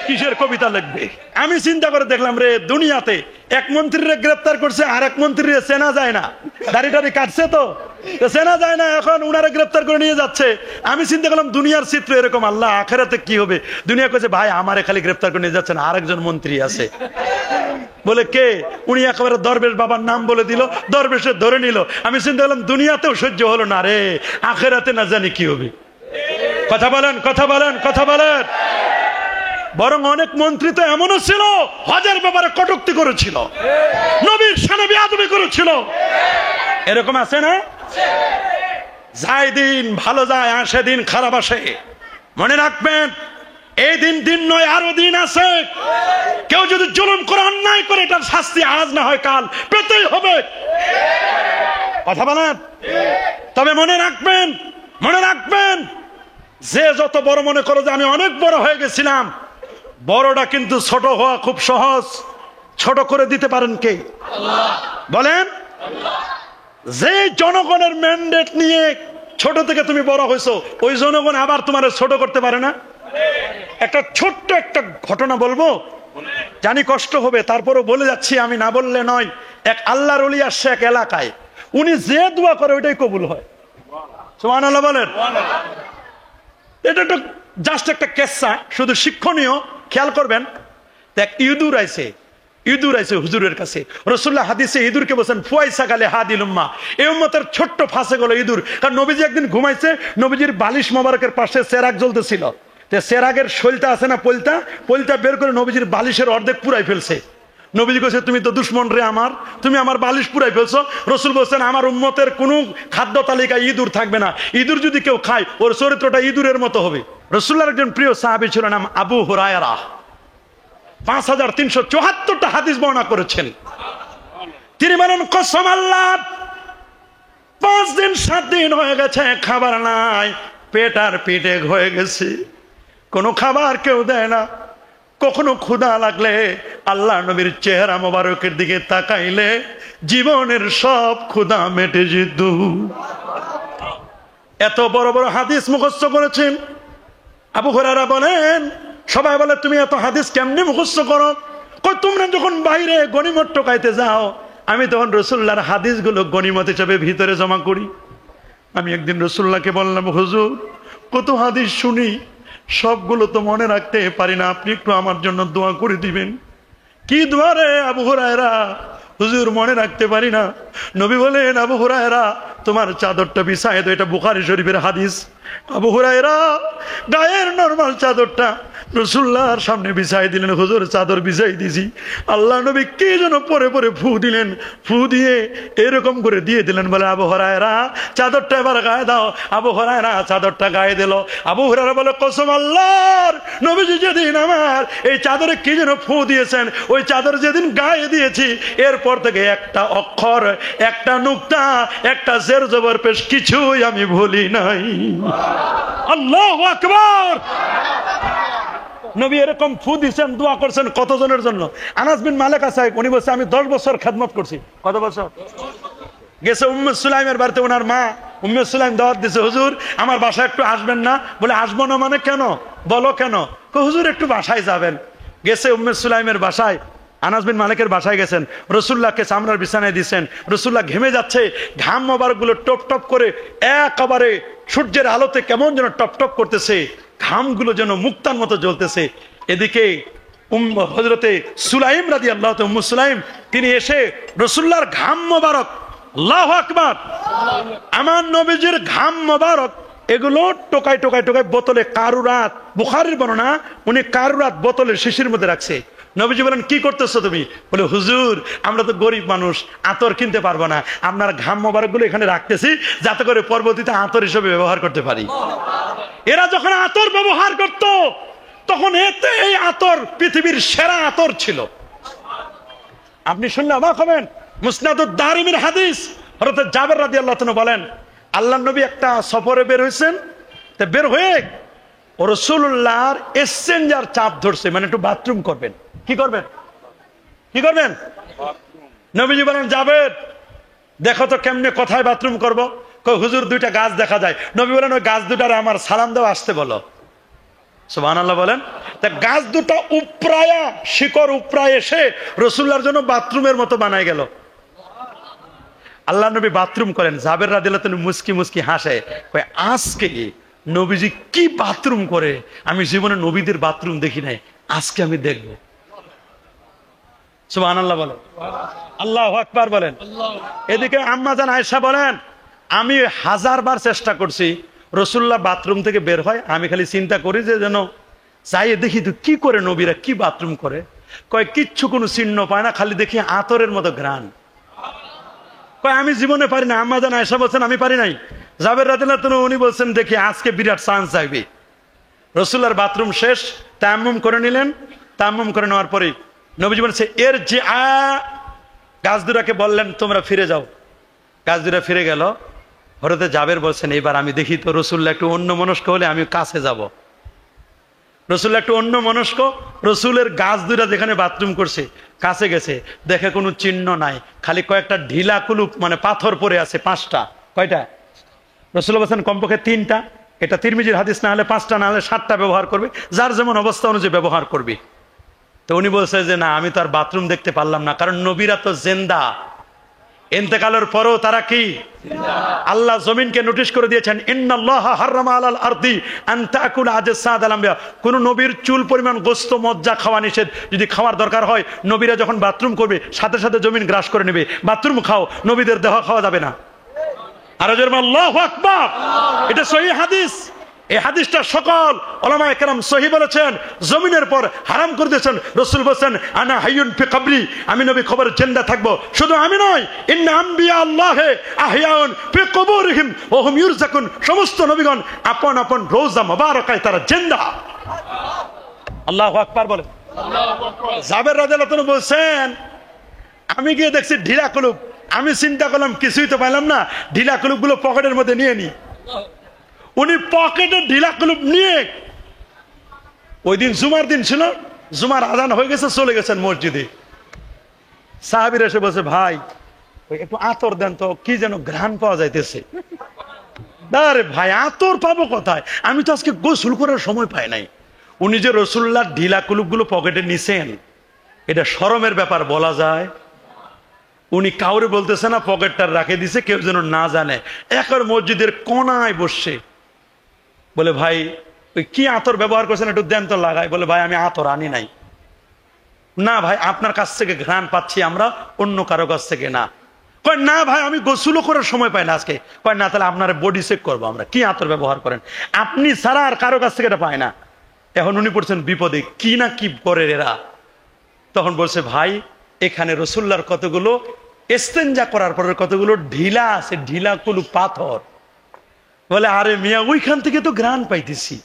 কিসের কবিতা লিখবে? আমি চিন্তা করে দেখলাম রে, দুনিয়াতে এক মন্ত্রীরে গ্রেপ্তার করছে, আর এক মন্ত্রীরে চেনা যায় না, দাড়ি কাটছে তো চেনা যায় না, এখন উনারে গ্রেপ্তার করে নিয়ে যাচ্ছে। আমি চিন্তা করলাম দুনিয়ার চিত্র এরকম, আল্লাহ আখেরাতে কি হবে? দুনিয়া কইছে ভাই আমারে খালি গ্রেপ্তার করে নিয়ে যাচ্ছেন, আরেকজন মন্ত্রী আছে। বলে কে? উনি একেবারে দরবেশ বাবার নাম বলে দিল, দরবেশে ধরে নিল। আমি চিন্তা করলাম দুনিয়াতেও সহ্য হলো না রে, আখেরাতে না জানি কি হবে। কথা বলেন। বরং অনেক মন্ত্রী তো এমনও ছিল হজের ব্যাপারে কটূক্তি করেছিল, নবীর শানে বেয়াদবি করেছিল। এরকম আছে না? যায় দিন ভালো যায়, আসে দিন খারাপ আসে। মনে রাখবেন, এই দিন নয়, আরো দিন আছে। কেউ যদি জুলুম করে, অন্যায় করে, এটার শাস্তি আজ না হয় কাল পেতেই হবে। কথা বলেন। তবে মনে রাখবেন, যে যত বড় মনে করো যে আমি অনেক বড় হয়ে গেছিলাম, বড়টা কিন্তু ছোট হওয়া খুব সহজ। ছোট করে দিতে পারেন কে? বলেন। যে জনগণের ম্যান্ডেট নিয়ে ছোট থেকে তুমি বড় হয়েছো, ওই জনগণ আবার তোমার ছোট করতে পারে না। একটা ছোট্ট একটা ঘটনা বলবো, জানি কষ্ট হবে, তারপরও বলে যাচ্ছি, আমি না বললে নয়। এক আল্লাহর ওলি আসছে এক এলাকায়, উনি যে দোয়া করে ওইটাই কবুল হয়। সুবহানাল্লাহ বলেন। এটা একটা জাস্ট একটা কেসা, শুধু শিক্ষণীয়, খেয়াল করবেন। দেখ, ইঁদুর আইছে হুজুরের কাছে। রাসূলুল্লাহ হাদিসে ইঁদুরকে বলেন ফুয়াইসা গালে হাদিল উম্মাহ, এই উম্মতের ছোট্ট ফাঁসে গেল ইঁদুর। কারণ নবীজি একদিন ঘুমাইছে, নবীজির বালিশ মোবারকের পাশে চেরাগ জ্বলতেছিল। চেরাগের শৈলটা আছে না, পলটা বের করে নবীজির বালিশের অর্ধেক পুরাই ফেলছে। নবীজি কইছে তুমি তো দুশ্মন রে আমার, তুমি আমার বালিশ পুরাই ফেলছো। রাসূল বলছেন আমার উম্মতের কোনো খাদ্য তালিকায় ইঁদুর থাকবে না, ইঁদুর যদি কেউ খায় ওর চরিত্রটা ইঁদুরের মতো হবে। রাসূলুল্লাহর একজন প্রিয় সাহাবী ছিল, নাম আবু হুরায়রা। 5374টা হাদিস বর্ণনা করেছেন। তিনি বলেন কসম আল্লাহ, 5 দিন 7 দিন হয়ে গেছে খাবার নাই, পেট আর পিঠে হয়ে গেছে, কোনো খাবার কেউ দেয় না। কখনো ক্ষুধা লাগলে আল্লাহ নবীর চেহারা মোবারকের দিকে তাকাইলে জীবনের সব ক্ষুধা মেটে যেত। এত বড় বড় হাদিস মুখস্থ করেছেন। আবু হুরায়রা বলেন, সবাই বলে তুমি এত হাদিস কেমনে মুখস্থ করো? কই তোমরা যখন বাইরে গনিমত টোকাইতে যাও, আমি তখন রাসূলুল্লাহর হাদিসগুলো গনিমত হিসেবে ভিতরে জমা করি। আমি একদিন রাসূলুল্লাহকে বললাম, হুজুর কত হাদিস শুনি, সবগুলো তো মনে রাখতে পারি না, আপনি একটু আমার জন্য দোয়া করে দিবেন। কি দোয়া রে আবু হুরায়রা? হুজুর মনে রাখতে পারি না। নবী বলেন, আবু হুরায়রা তোমার চাদরটা বিছায় দাও। এটা বুখারী শরীফের হাদিস। আবু হুরায়রা গায়ের নরমাল চাদরটা রাসূলুল্লাহর সামনে বিছাই দিলেন। হুজুর চাদর বিছাই দিছি। আল্লাহ নবী কে যেন পরে পরে ফু দিলেন, ফু দিয়ে এরকম করে দিয়ে দিলেন, বলে আবু হুরায়রা চাদরটা এবার গায়ে দাও। আবু হুরায়রা চাদরটা গায়ে দিল। আবু হুরায়রা বলে কসম আল্লাহর, নবীজি যেদিন আমার এই চাদরে কি যেন ফু দিয়েছেন, ওই চাদর যেদিন গায়ে দিয়েছি এরপর থেকে একটা অক্ষর, একটা নুকতা, একটা জের জবর পেশ কিছুই আমি ভুলি নাই। আল্লাহু আকবার। নবী এরকম ফু দিয়েছেন, দোয়া করছেন কতজনের জন্য? আনাস বিন মালিক আছে, উনি বলছে আমি 10 বছর খেদমত করছি। কত বছর? গেছে উম্মে সুলাইমের বাড়িতে, ওনার মা উম্মে সুলাইম দাওয়াত দিছে, হুজুর আমার বাসায় একটু আসবেন না? বলে আসবো না মানে কেন? বলো কেন? হুজুর একটু বাসায় যাবেন। গেছে উম্মে সুলাইমের বাসায়, আনাস বিন মালিকের বাসায় গেছেন। রাসূলুল্লাহকে চামড়ার বিছানায় দিয়েছেন। রাসূলুল্লাহ ঘেমে যাচ্ছে, ঘাম মোবারকগুলো টপ টপ করে একেবারে সূর্যের আলোতে কেমন যেন টপ টপ করতেছে, ঘামগুলো যেন মুক্তার মতো জ্বলতেছে। এদিকে হযরতে সুলাইম রাদিয়াল্লাহু তাআলা, উম্মে সুলাইম, তিনি এসে রাসূলুল্লাহর ঘাম মোবারক, আল্লাহু আকবার, আমার নবীজির ঘাম মোবারক এগুলো টোকাই টোকাই টোকাই বোতলে কারুরাত, বুখারীর বর্ণনা, উনি কারুরাত বোতলের শিশির মধ্যে রাখছে। নবীজি বলেন কি করতেছো তুমি? বলে হুজুর আমরা তো গরিব মানুষ, আতর কিনতে পারবো না, আপনার ঘাম মোবারকগুলো এখানে রাখতেছি যাতে করে পরবর্তীতে আতর হিসেবে ব্যবহার করতে পারি। এরা যখন আতর ব্যবহার করত তখন এতে এই আতর পৃথিবীর সেরা আতর ছিল। আপনি শুনলে অবাক হবেন, মুসনাদুদ দারিমির হাদিস, হযরত জাবের রাদিয়াল্লাহু তাআলা বলেন, আল্লাহর নবী একটা সফরে বের হয়েছেন, তা বের হয়ে রাসূলুল্লাহর এক্সচেঞ্জার চাপ ধরছে, মানে একটু বাথরুম করবেন। কি করবেন? কি করবেন? নবীজি বলেন, জাবের দেখো তো কেমনে কোথায় বাথরুম করবো? কই হুজুর 2টা গাছ দেখা যায়। নবী বলেন ওই গাছ দুটারে আমার সালাম দাও, আসতে বলো। সুবহানাল্লাহ বলেন। তা গাছ দুটো উপরায়া, শিকড় উপরায় এসে রাসূলুল্লাহর জন্য বাথরুমের মতো বানায় গেল। আল্লাহ নবী বাথরুম করেন, জাবের রাদিয়াল্লাহু তাআলা মুস্কি মুস্কি হাসে, কয় আজকে নবীজি কি বাথরুম করে, আমি জীবনে নবীদের বাথরুম দেখি নাই, আজকে আমি দেখব। সুবহানাল্লাহ বলেন, আল্লাহু আকবার বলেন। এদিকে আম্মা জান আয়েশা বলেন, আমি 1000 বার চেষ্টা করছি রাসূলুল্লাহ বাথরুম থেকে বের হয়, আমি খালি চিন্তা করি যে যেন যাই দেখি তো কি করে নবীরা কি বাথরুম করে। কয় কিচ্ছু কোনো চিহ্ন পায় না, খালি দেখি আতরের মতো ঘ্রাণ। কয় আমি জীবনে পারি না। আম্মা জান আয়েশা বলছেন আমি পারি নাই। জাবের রাদিয়াল্লাহু তাআলা উনি বলছেন দেখি আজকে বিরাট চান্স যাবে। রাসূলুল্লাহর বাথরুম শেষ, তায়াম্মুম করে নিলেন। তায়াম্মুম করে নেওয়ার পরে নবীজি বলেছে এর যে গাছ দুটাকে বললেন তোমরা ফিরে যাও। গাছ দুটা ফিরে গেল। হযরতে জাবের বলছেন এবার আমি দেখি তো রাসূলুল্লাহ একটু অন্য মনস্ক হলে আমি কাছে যাব। রাসূলুল্লাহ একটু অন্য মনস্ক, রাসূলের গাছ দুটা যেখানে বাথরুম করছে কাছে গেছে, দেখে কোনো চিহ্ন নাই, খালি কয়েকটা ঢিলা কুলুপ মানে পাথর পরে আছে 5টা। কয়টা? রাসূলুল্লাহ বলেছেন কমপক্ষে 3টা। এটা তিরমিজির হাদিস, না হলে 5টা, না হলে 7টা ব্যবহার করবে, যার যেমন অবস্থা অনুযায়ী ব্যবহার করবে। তো উনি বলছে যে না, আমি তো আর বাথরুম দেখতে পারলাম না, কারণ নবীরা তো জিন্দা, ইন্তেকালের পরও তারা কি? আল্লাহ জমিনকে নোটিশ করে দিয়েছেন, ইন্নাল্লাহা হারামা আলাল আরদি আন তাকুলা আজসাদাল আমবিয়া। কোন নবীর চুল পরিমাণ গোশত মজ্জা খাওয়া নিষেধ। যদি খাওয়ার দরকার হয়, নবীরা যখন বাথরুম করবে সাথে সাথে জমিন গ্রাস করে নেবে। বাথরুম খাও, নবীদের দেহ খাওয়া যাবে না। আর আল্লাহু আকবার, এটা সহিহ হাদিস। এই হাদিসটা সকল উলামায়ে কেরাম সহিহ বলেছেন, জমিনের পর হারাম করে দিয়েছেন। রাসূল বলেছেন, আনা হাইয়ুন ফি কবরি, আমি নবী কবরে জিন্দা থাকবো। শুধু আমি নয়, ইন্না আম্বিয়া আল্লাহে আহইয়াউন ফি কুবুরিহিম ওয়া হুম ইউরজাকুন, সমস্ত নবীগণ আপন আপন রওজা মুবারাকায় তারা জিন্দা। আল্লাহু আকবার বলেন। জাবের রাদিয়াল্লাহু আনহু বলেন, আমি গিয়ে দেখছি ঢিলা কুলুপ। আমি চিন্তা করলাম কিছুই তো পাইলাম না, ঢিলা কুলুপগুলো পকেটের মধ্যে নিয়ে নি। উনি পকেটে ঢিলা কুলুপ নিয়ে, ওই দিন জুমার দিন ছিল, জুমার আজান হয়ে গেছে, চলে গেছেন মসজিদে। সাহাবীরা এসে বলছে, ভাই ওই একটু আতর দেন তো, কি যেন ঘ্রাণ পাওয়া যাইতেছে। আরে ভাই, আতর পাবো কোথায়? আমি তো আজকে গোসল করার সময় পাই নাই। উনি যে রাসূলুল্লাহর ঢিলা কুলুপগুলো পকেটে নিছেন, এটা শরমের ব্যাপার বলা যায়? উনি কাউরে বলতেছে না পকেটটা রাখে দিছে, কেউ যেন না জানে। একবার মসজিদের কোনায় বসে বলে, ভাই ওই কি আতর ব্যবহার করছেন, একটু দেন তো লাগাই। বলে, ভাই আমি আতর আনি নাই। না ভাই, আপনার কাছ থেকে ঘ্রাণ পাচ্ছি আমরা, অন্য কারো কাছ থেকে না। কয় না ভাই, আমি গোসলও করার সময় পাই না আজকে। কয় না, তাহলে আপনার বডি চেক করবো আমরা, কি আতর ব্যবহার করেন। আপনি ছাড়া আর কারো কাছ থেকে এটা পায় না। এখন উনি পড়ছেন বিপদে, কি না কি করে এরা। তখন বলছে, ভাই এখানে রাসূলুল্লাহর কতগুলো ইস্তেঞ্জা করার পরের কতগুলো ঢিলা আছে, ঢিলা কুলু পাথর। বলে, আরে মিয়া, ওইখান থেকে তো ঘ্রাণ পাইতেছি,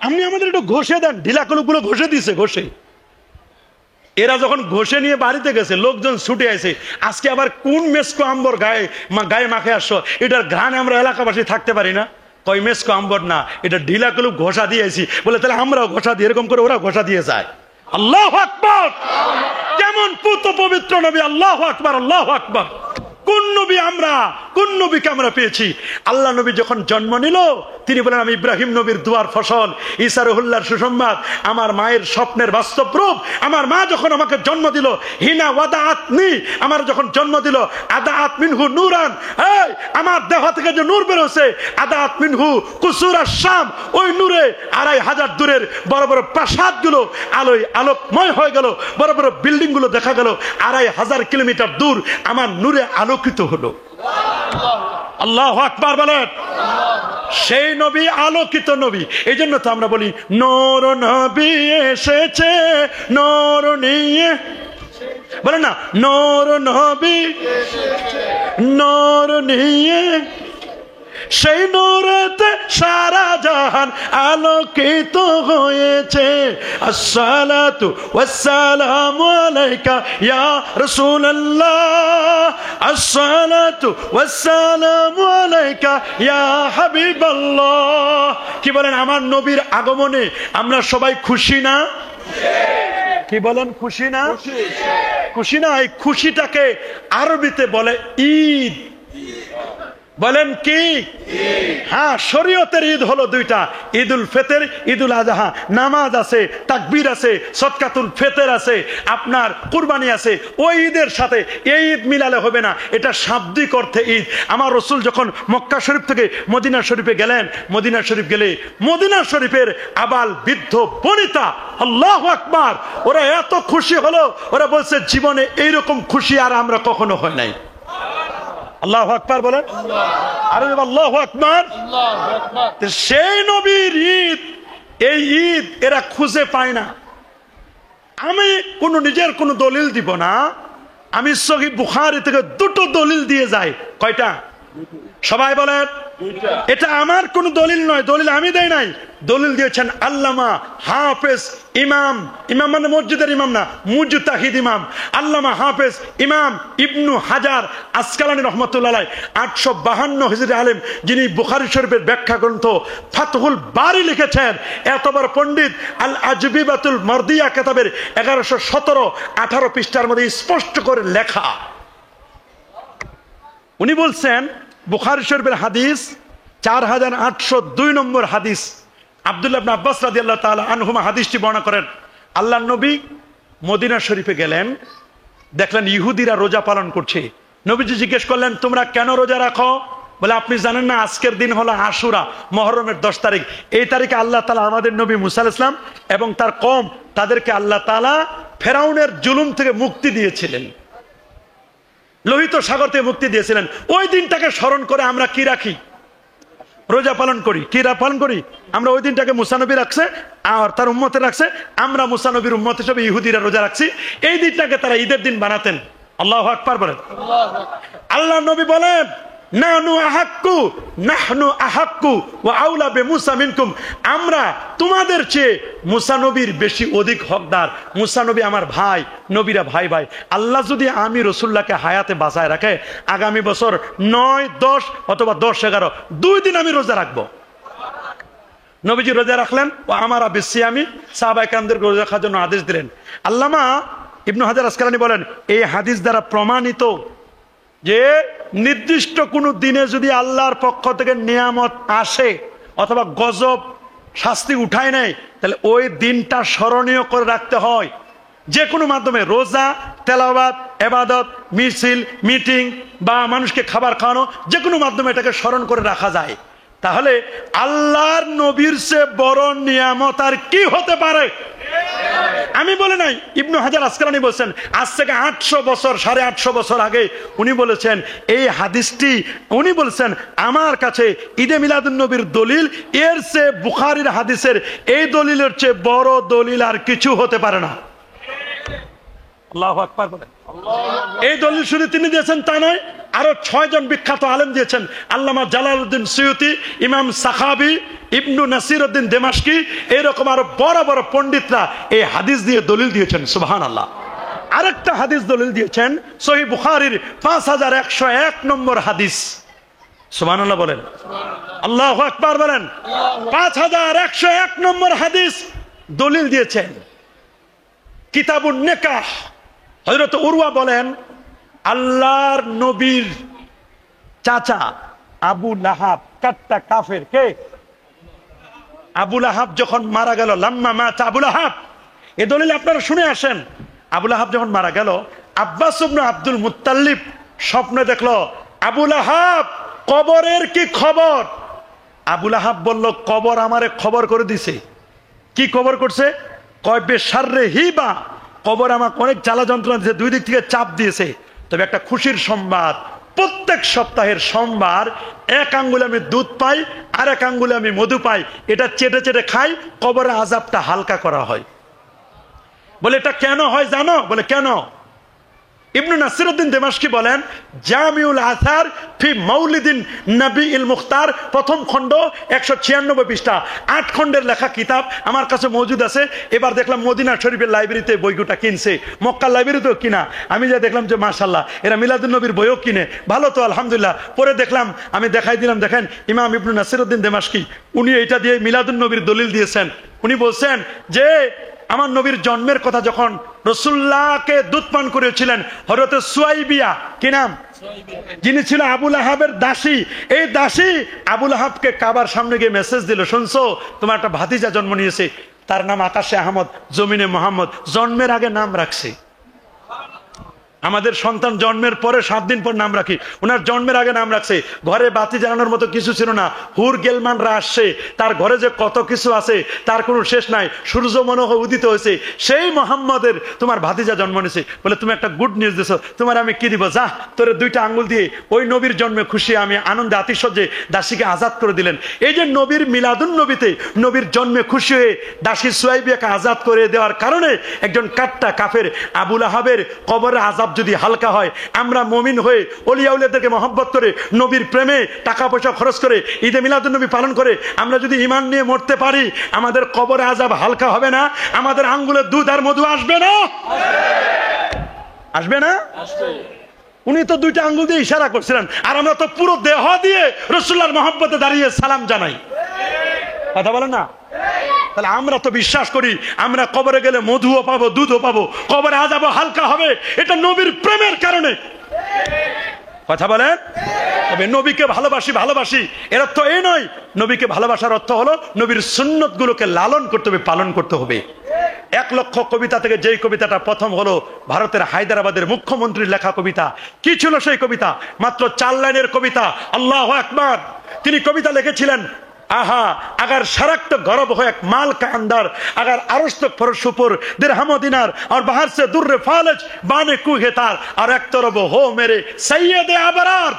আপনি আমাদের একটু ঘষে দেন। ঢিলা কুলুপগুলো ঘষে দিছে, ঘষে। এরা যখন ঘষে নিয়ে বাড়িতে গেছে, লোকজন ছুটে আসে, আজকে আবার কোন মেসকো আম্বর গায়ে গায়ে মাখে আসছো, এটার ঘ্রাণে আমরা এলাকাবাসী থাকতে পারি না। কয় মেসকো আম্বর না, এটা ঢিলা কুলুপ ঘষা দিয়েছি। বলে, তাহলে আমরাও ঘষা দিই, এরকম করে ওরা ঘষা দিয়ে যায়। আল্লাহু আকবার, কেমন পুত পবিত্র নবী! আল্লাহু আকবার, আল্লাহু আকবার। কোন নবী আমরা, কোন নবীকে আমরা পেয়েছি? আল্লাহ নবী যখন জন্ম নিল, তিনি বলেন, আমি ইব্রাহিম নবীর দুয়ার ফসল, ঈসা রুহুল্লাহর সুসংবাদ, আমার মায়ের স্বপ্নের বাস্তব রূপ। আমার মা যখন আমাকে জন্ম দিল, হিনা ওয়াদাআতনি, আমার যখন জন্ম দিল, আদাআত মিনহু নূরান, এই আমার দেহ থেকে যে নূর বের হচ্ছে, আদাআত মিনহু কুসুরাশ শাম, ওই নূরে 2500 দূরের বড় বড় প্রাসাদগুলো আলোয় আলোকময় হয়ে গেল, বড় বড় বিল্ডিং গুলো দেখা গেল 2500 কিলোমিটার দূর আমার নূরে আলোকিত হলো। আল্লাহু আকবার বলেন। সেই নবী আলোকিত নবী। এই জন্য তো আমরা বলি, নূর নবী এসেছে নূর নিয়ে, বলেন না, নূর নবী নূর নিয়ে, সেই নূরেতে সারা জাহান আলোকিত হয়েছে। আসসালাতু ওয়াসসালামু আলাইকা ইয়া রাসূলুল্লাহ, আসসালাতু ওয়াসসালামু আলাইকা ইয়া হাবিবাল্লাহ। কি বলেন, আমার নবীর আগমনে আমরা সবাই খুশি না? কি বলেন, খুশি না? খুশি না? এই খুশিটাকে আরবিতে বলে ঈদ। বলেন কি? হ্যাঁ, শরীয়তের ঈদ হলো দুইটা, ঈদুল ফিতর, ঈদুল আযহা। নামাজ আছে, তাকবীর আছে, সদকাতুল ফিতর আছে, আপনার কুরবানি আছে। ওই ঈদের সাথে এই ঈদ মিলালে হবে না, এটা শাব্দিক অর্থে ঈদ। আমার রাসূল যখন মক্কা শরীফ থেকে মদিনা শরীফে গেলেন, মদিনা শরীফ গেলে মদিনা শরীফের আবাল বৃদ্ধ বনিতা, আল্লাহু আকবার, ওরা এত খুশি হলো, ওরা বলছে জীবনে এইরকম খুশি আর আমরা কখনো হয় নাই। আল্লাহু আকবার বলেন। আরে আল্লাহু আকবার। সেই নবীর ঈদ, এই ঈদ এরা খুঁজে পায় না। আমি নিজের কোনো দলিল দিব না, আমি সহিহ বুখারী থেকে দুটো দলিল দিয়ে যাই। কয়টা? সবাই বলেন। এটা আমার কোন দলিল নয়, দলিল আমি দেই নাই, দলিল দিয়েছেন আল্লামা হাফেজ ইমাম, ইমাম মানে মসজিদের ইমাম না, মুজতাহিদ ইমাম আল্লামা হাফেজ ইমাম ইবনু হাজার আসকালানী রহমতুল্লাহ আলাইহ 852 হিজরি আলেম, যিনি বুখারী শরীফের ব্যাখ্যা গ্রন্থ ফাতহুল বারি লিখেছেন। এত বড় পণ্ডিত, আল আজবিবাতুল মারদিয়া কিতাবের 1117-18 পৃষ্ঠার মধ্যে স্পষ্ট করে লেখা। উনি বলছেন বুখারী শরীফের হাদিস 4802 নম্বর হাদিস, আব্দুল্লাহ ইবনে আব্বাস রাদিয়াল্লাহু তাআলা আনহুমা হাদিসটি বর্ণনা করেন। আল্লাহর নবী মদিনা শরীফে গেলেন, দেখলেন ইহুদিরা রোজা পালন করছে। নবীজি জিজ্ঞেস করলেন, তোমরা কেন রোজা রাখো? বলে, আপনি জানেন না আজকের দিন হলো আশুরা, মুহররমের 10 তারিখ। এই তারিখে আল্লাহ তাআলা আমাদের নবী মুসা আলাইহিস সালাম এবং তার কওম, তাদেরকে আল্লাহ তাআলা ফেরাউনের জুলুম থেকে মুক্তি দিয়েছিলেন, লোহিত সাগর থেকে মুক্তি দিয়েছিলেন। ওই দিনটাকে স্মরণ করে আমরা কি রাখি? রোজা পালন করি। কি পালন করি আমরা? ওই দিনটাকে মুসা নবী রাখছে আর তার উম্মতে রাখছে, আমরা মুসা নবীর উম্মত হিসেবে ইহুদিরা রোজা রাখছি। এই দিনটাকে তারা ঈদের দিন বানাতেন। আল্লাহু আকবার বলেন। আল্লাহ নবী বলেন, নাহনু আহাক্কু ওয়া আউলা বিমুসা মিনকুম, আমরা তোমাদের চেয়ে মুসা নবীর বেশি অধিক হকদার। মুসা নবী আমার ভাই, নবীরা ভাই ভাই। আল্লাহ যদি আমি রাসূলুল্লাহকে হায়াতে বাঁচায় রাখে, আগামী বছর 9, 10 অথবা 10, 11 2 দিন আমি রোজা রাখবো। নবীজি রোজা রাখলেন, ও আমারা বিসিয়ামি, সাহাবায়ে কেরামদেরকে রোজা রাখার জন্য আদেশ দিলেন। আল্লামা ইবনু হাজার আসকালানী বলেন, এই হাদিস দ্বারা প্রমাণিত যে নির্দিষ্ট কোনো দিনে যদি আল্লাহর পক্ষ থেকে নিয়ামত আসে অথবা গজব শাস্তি উঠায় নেয়, তাহলে ওই দিনটা স্মরণীয় করে রাখতে হয়। যে কোনো মাধ্যমে, রোজা, তেলাওয়াত, ইবাদত, মিছিল, মিটিং বা মানুষকে খাবার খাওয়ানো, যে কোনো মাধ্যমে এটাকে স্মরণ করে রাখা যায়। তাহলে আল্লাহর নবীর চেয়ে বড় নিয়ামত আর কি হতে পারে? আমি বলে নাই, ইবনু হাজার আসকালানী বলছেন, আজ থেকে 800 বছর 850 বছর আগে উনি বলেছেন এই হাদিসটি, উনি বলছেন আমার কাছে ঈদে মিলাদুন নবীর দলিল এর চেয়ে বুখারীর হাদিসের এই দলিলের চেয়ে বড় দলিল আর কিছু হতে পারে না। আল্লাহু আকবার বলেন। এই দলিল শুধু তিনি দিয়েছেন তা নয়, আরো 6 জন বিখ্যাত আলেম দিয়েছেন। আল্লামা জালালউদ্দিন সুয়ুতি, ইমাম সাখাবী, ইবনু নাসিরউদ্দিন দেমাশকি, এরকম আরো বড় বড় পণ্ডিতরা এই হাদিস দিয়ে দলিল দিয়েছেন। সুবহানাল্লাহ। আরেকটা হাদিস দলিল দিয়েছেন সহিহ বুখারীর 5101 নম্বর হাদিস। সুবহানাল্লাহ বলেন। আল্লাহু আকবার বলেন। 5101 নম্বর হাদিস দলিল দিয়েছেন কিতাবুন নিকাহ। হযরত উরওয়া বলেন, আল্লাহর নবীর চাচা আবু লাহাব, কাট্টা কাফের, কে? আবু লাহাব যখন মারা গেল, লাম্মা মাতা আবু লাহাব, এ দলিল আপনারা শুনে আসেন। আবু লাহাব যখন মারা গেল, আব্বাস ইবনে আব্দুল মুত্তালিব স্বপ্নে দেখলো, আবু লাহাব কবরের কি খবর? আবু লাহাব বলল, কবর আমারে খবর করে দিছে। কি খবর করছে? কয় বেশাররে হিবা, কবর আমাকে অনেক জ্বালা যন্ত্রণা দিয়েছে, 2 দিক থেকে চাপ দিয়েছে। তবে একটা খুশির সংবাদ, প্রত্যেক সপ্তাহের সোমবার 1 আঙ্গুলে আমি দুধ পাই আর 1 আঙ্গুলে আমি মধু পাই, এটা চেটে চেটে খাই, কবরের আযাবটা হালকা করা হয়। বলে এটা কেন হয় জানো? বলে কেন? ইবনু নাসিরউদ্দিন দেমাশকি বলেন, জামিউল আসার ফি মাউলিদিন নবীল মুখতার, প্রথম খণ্ড 196 পৃষ্ঠা, 8 খণ্ডের লেখা কিতাব আমার কাছে মজুদ আছে। এবার দেখলাম মদিনা শরীফের লাইব্রেরিতে বইগুটা কিনছে, মক্কার লাইব্রেরিতেও কিনা। আমি যা দেখলাম যে মাশাআল্লাহ, এরা মিলাদুন নবীর বইও কিনে, ভালো তো আলহামদুলিল্লাহ। পরে দেখলাম, আমি দেখাই দিলাম, দেখেন ইমাম ইবনু নাসিরউদ্দিন দেমাশকি উনি এটা দিয়ে মিলাদুন নবীর দলিল দিয়েছেন। উনি বলছেন যে আমার নবীর জন্মের কথা যখন রাসূলুল্লাহকে দুধ পান করেছিলেন হযরত সুয়াইবিয়া, কি নাম? যিনি ছিল আবু লাহাবের দাসী, এই দাসী আবু লাহাবকে কাবার সামনে গিয়ে মেসেজ দিল, শুনছো তোমার একটা ভাতিজা জন্ম নিয়েছে, তার নাম আকাশে আহমদ, জমিনে মোহাম্মদ। জন্মের আগে নাম রাখছে। আমাদের সন্তান জন্মের পরে 7 দিন পর নাম রাখি, ওনার জন্মের আগে নাম রাখছে। ঘরে বাতি জ্বালানোর মতো কিছু ছিল না, হুর গেলমানরা আসছে, তার ঘরে যে কত কিছু আছে তার কোনো শেষ নাই। সূর্য মনে হয় উদিত হয়েছে, সেই মোহাম্মদের তোমার ভাতিজা জন্ম নিয়েছে। বলে তুমি একটা গুড নিউজ দিছো, তোমার আমি কি দিব, যা তোরে 2টা আঙ্গুল দিয়ে ওই নবীর জন্মে খুশি আমি আনন্দে আতিশয্যে দাসীকে আজাদ করে দিলেন। এই যে নবীর মিলাদুন নবীতে নবীর জন্মে খুশি হয়ে দাসী সুয়াইবিয়াকে আজাদ করে দেওয়ার কারণে একজন কাট্টা কাফের আবু লাহাবের কবরে আযাব আযাব যদি হালকা হয়, আমরা মুমিন হয়ে ওলিয়া উলিয়াদেরকে মহব্বত করে নবীর প্রেমে টাকা পয়সা খরচ করে ঈদে মিলাদুন নবী পালন করে আমরা যদি ঈমান নিয়ে মরতে পারি, আমাদের কবরে আযাব হালকা হবে না? আমাদের আঙ্গুলের দুধ আর মধু আসবে না? আসবে না? উনি তো দুইটা আঙ্গুল দিয়ে ইশারা করছিলেন, আর আমরা তো পুরো দেহ দিয়ে রাসূলুল্লাহর মহব্বতে দাঁড়িয়ে সালাম জানাই। কথা বলেন না? তাহলে আমরা তো বিশ্বাস করি আমরা কবরে গেলে মধুও পাবো, দুধও পাবো, কবরে আযাবও হালকা হবে। এটা নবীর প্রেমের কারণে। কথা বলেন? তবে নবীকে ভালোবাসি এর অর্থ এই নয়। নবীকে ভালোবাসার অর্থ হলো নবীর সুন্নত গুলোকে লালন করতে হবে, পালন করতে হবে। 1 লক্ষ কবিতা থেকে যেই কবিতাটা প্রথম হলো ভারতের হায়দ্রাবাদের মুখ্যমন্ত্রীর লেখা কবিতা। কি ছিল সেই কবিতা? মাত্র 4 লাইনের কবিতা, আল্লাহু আকবার। তিনি কবিতা লিখেছিলেন, आहा अगर शरक तो गौरव हो एक माल का अंदर, अगर अरश तो फरश ऊपर दिरहम दिनार और बाहर से दुर्र फालज बाने कुहे तार और एक तरफ हो मेरे सैयद अबरार।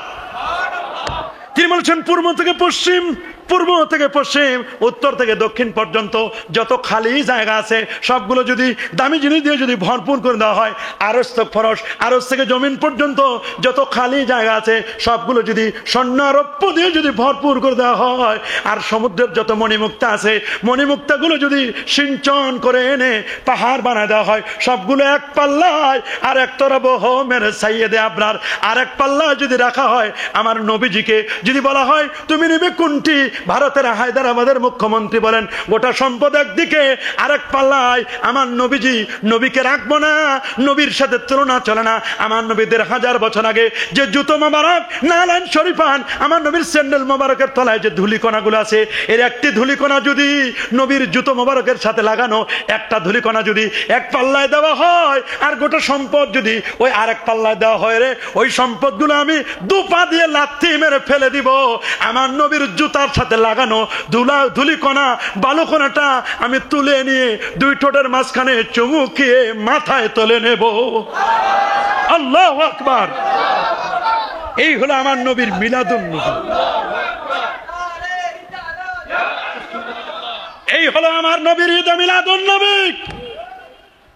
তিনি বলছেন পূর্ব থেকে পশ্চিম, পূর্ব থেকে পশ্চিম, উত্তর থেকে দক্ষিণ পর্যন্ত যত খালি জায়গা আছে সবগুলো যদি দামি জিনিস দিয়ে যদি ভরপুর করে দেওয়া হয়, আরশ তো ফরশ, আরশ থেকে জমিন পর্যন্ত যত খালি জায়গা আছে সবগুলো যদি স্বর্ণ রৌপ্য দিয়ে যদি ভরপুর করে দেওয়া হয়, আর সমুদ্রের যত মণিমুক্তা আছে মণিমুক্তাগুলো যদি সিঞ্চন করে এনে পাহাড় বানায় দেওয়া হয়, সবগুলো এক পাল্লায়, আর এক তরফ হো মেরে সাইয়েদে আবরার, আর এক পাল্লায় যদি রাখা হয় আমার নবীজিকে, যদি বলা হয় তুমি নিবে কোনটি, ভারতের হায়দ্রাবাদের মুখ্যমন্ত্রী বলেন গোটা সম্পদ একদিকে, আরেক পাল্লায় আমার নবীজি, নবীকে রাখবো না, নবীর সাথে তুলনা চলে না। আমার নবী 1500 বছর আগে যে জুতো মোবারক নালাইন শরীফান, আমার নবীর স্যান্ডেল মোবারকের তলায় যে ধুলিকণাগুলো আছে, এর একটি ধুলিকণা যদি নবীর জুতো মোবারকের সাথে লাগানো একটা ধুলিকণা যদি এক পাল্লায় দেওয়া হয়, আর গোটা সম্পদ যদি ওই আরেক পাল্লায় দেওয়া হয়, রে ওই সম্পদগুলো আমি 2 পা দিয়ে লাথি মেরে ফেলে দিব। আমার নবীর জুতার সাথে লাগানো ধুলিকণা বালুকণাটা আমি তুলে নিয়ে 2 ঠোঁটের মাঝখানে চুমুকিয়ে মাথায় তুলে নেব। আল্লাহু আকবার। এই হলো আমার নবীর মিলাদুন নবী, এই হলো আমার নবীর ঈদ মিলাদুন নবী।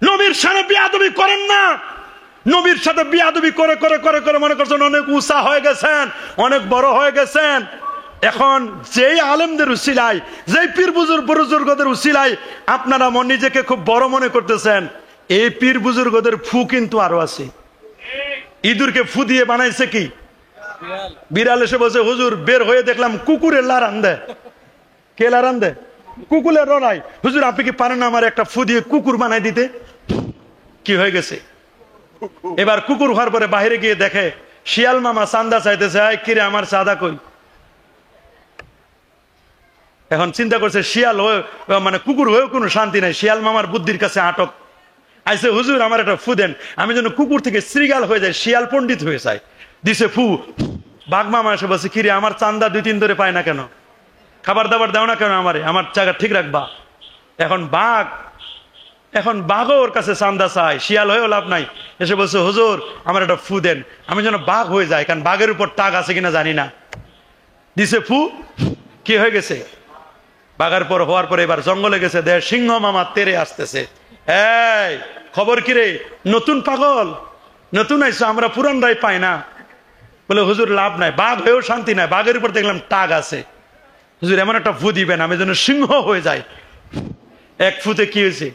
নবীর সাথে বিয়াদবি করেন না। নবীর সাথে বিয়াদবি করে করে করে করে মনে করছেন অনেক উঁচা হয়ে গেছেন, অনেক বড় হয়ে গেছেন। এখন যেই আলেমদের উসিলায়, যেই পীর বুজুর্গদের উসিলায় আপনারা নিজেকে খুব বড় মনে করতেছেন, এই পীর বুজুর্গদের ফু কিন্তু আরো আছে। ইঁদুরকে ফু দিয়ে বানাইছে কি? বিড়াল এসে বলছে হুজুর বের হয়ে দেখলাম কুকুরের লারান দেয়। কে লারান দেয়? কুকুরের লড়াই। হুজুর আপনি কি পারেন না আমার একটা ফু দিয়ে কুকুর বানাই দিতে? কি হয়ে গেছে? এবার কুকুর হওয়ার পরে বাইরে গিয়ে দেখে শিয়াল মামা চান্দা চাইতেছে, আয় কিরে আমার চাঁদা কই? এখন চিন্তা করছে শিয়াল হয়ে মানে কুকুর হয়েও কোনো শান্তি নাই, শিয়াল মামার বুদ্ধির কাছে আটক। আইসে হুজুর আমার একটা ফু দেন, আমি যেন কুকুর থেকে শ্রীগাল হয়ে যায়, শিয়াল পণ্ডিত হয়ে যায়। দিছে ফু। বাঘ মামা এসে বলছে কিরে আমার চান্দা 2-3 ধরে পায় না কেন? খাবার দাবার দাও না কেন আমারে, আমার জায়গা ঠিক রাখবা। এখন বাঘও ওর কাছে চান্দা চায়, শিয়াল হয়েও লাভ নাই। এসে বলছে হুজুর আমার একটা ফু দেন, আমি যেন বাঘ হয়ে যায়, কারণ বাঘের উপর টাক আছে কিনা জানি না। দিছে ফু, কি হয়ে গেছে? বাঘের পর হওয়ার পরে এবার জঙ্গলে গেছে, দেখ সিংহ মামা তেরে আসতেছে। এই খবর কিরে, নতুন পাগল, নতুন আইসো, আমরা পুরানরাই পাই না। বলে হুজুর লাভ নাই, বাঘ হয়েও শান্তি নাই, বাঘের উপর দেখলাম টাক আছে। হুজুর এমন একটা ফু দিবেন আমি যেন সিংহ হয়ে যাই। এক ফুতে কি হয়েছে?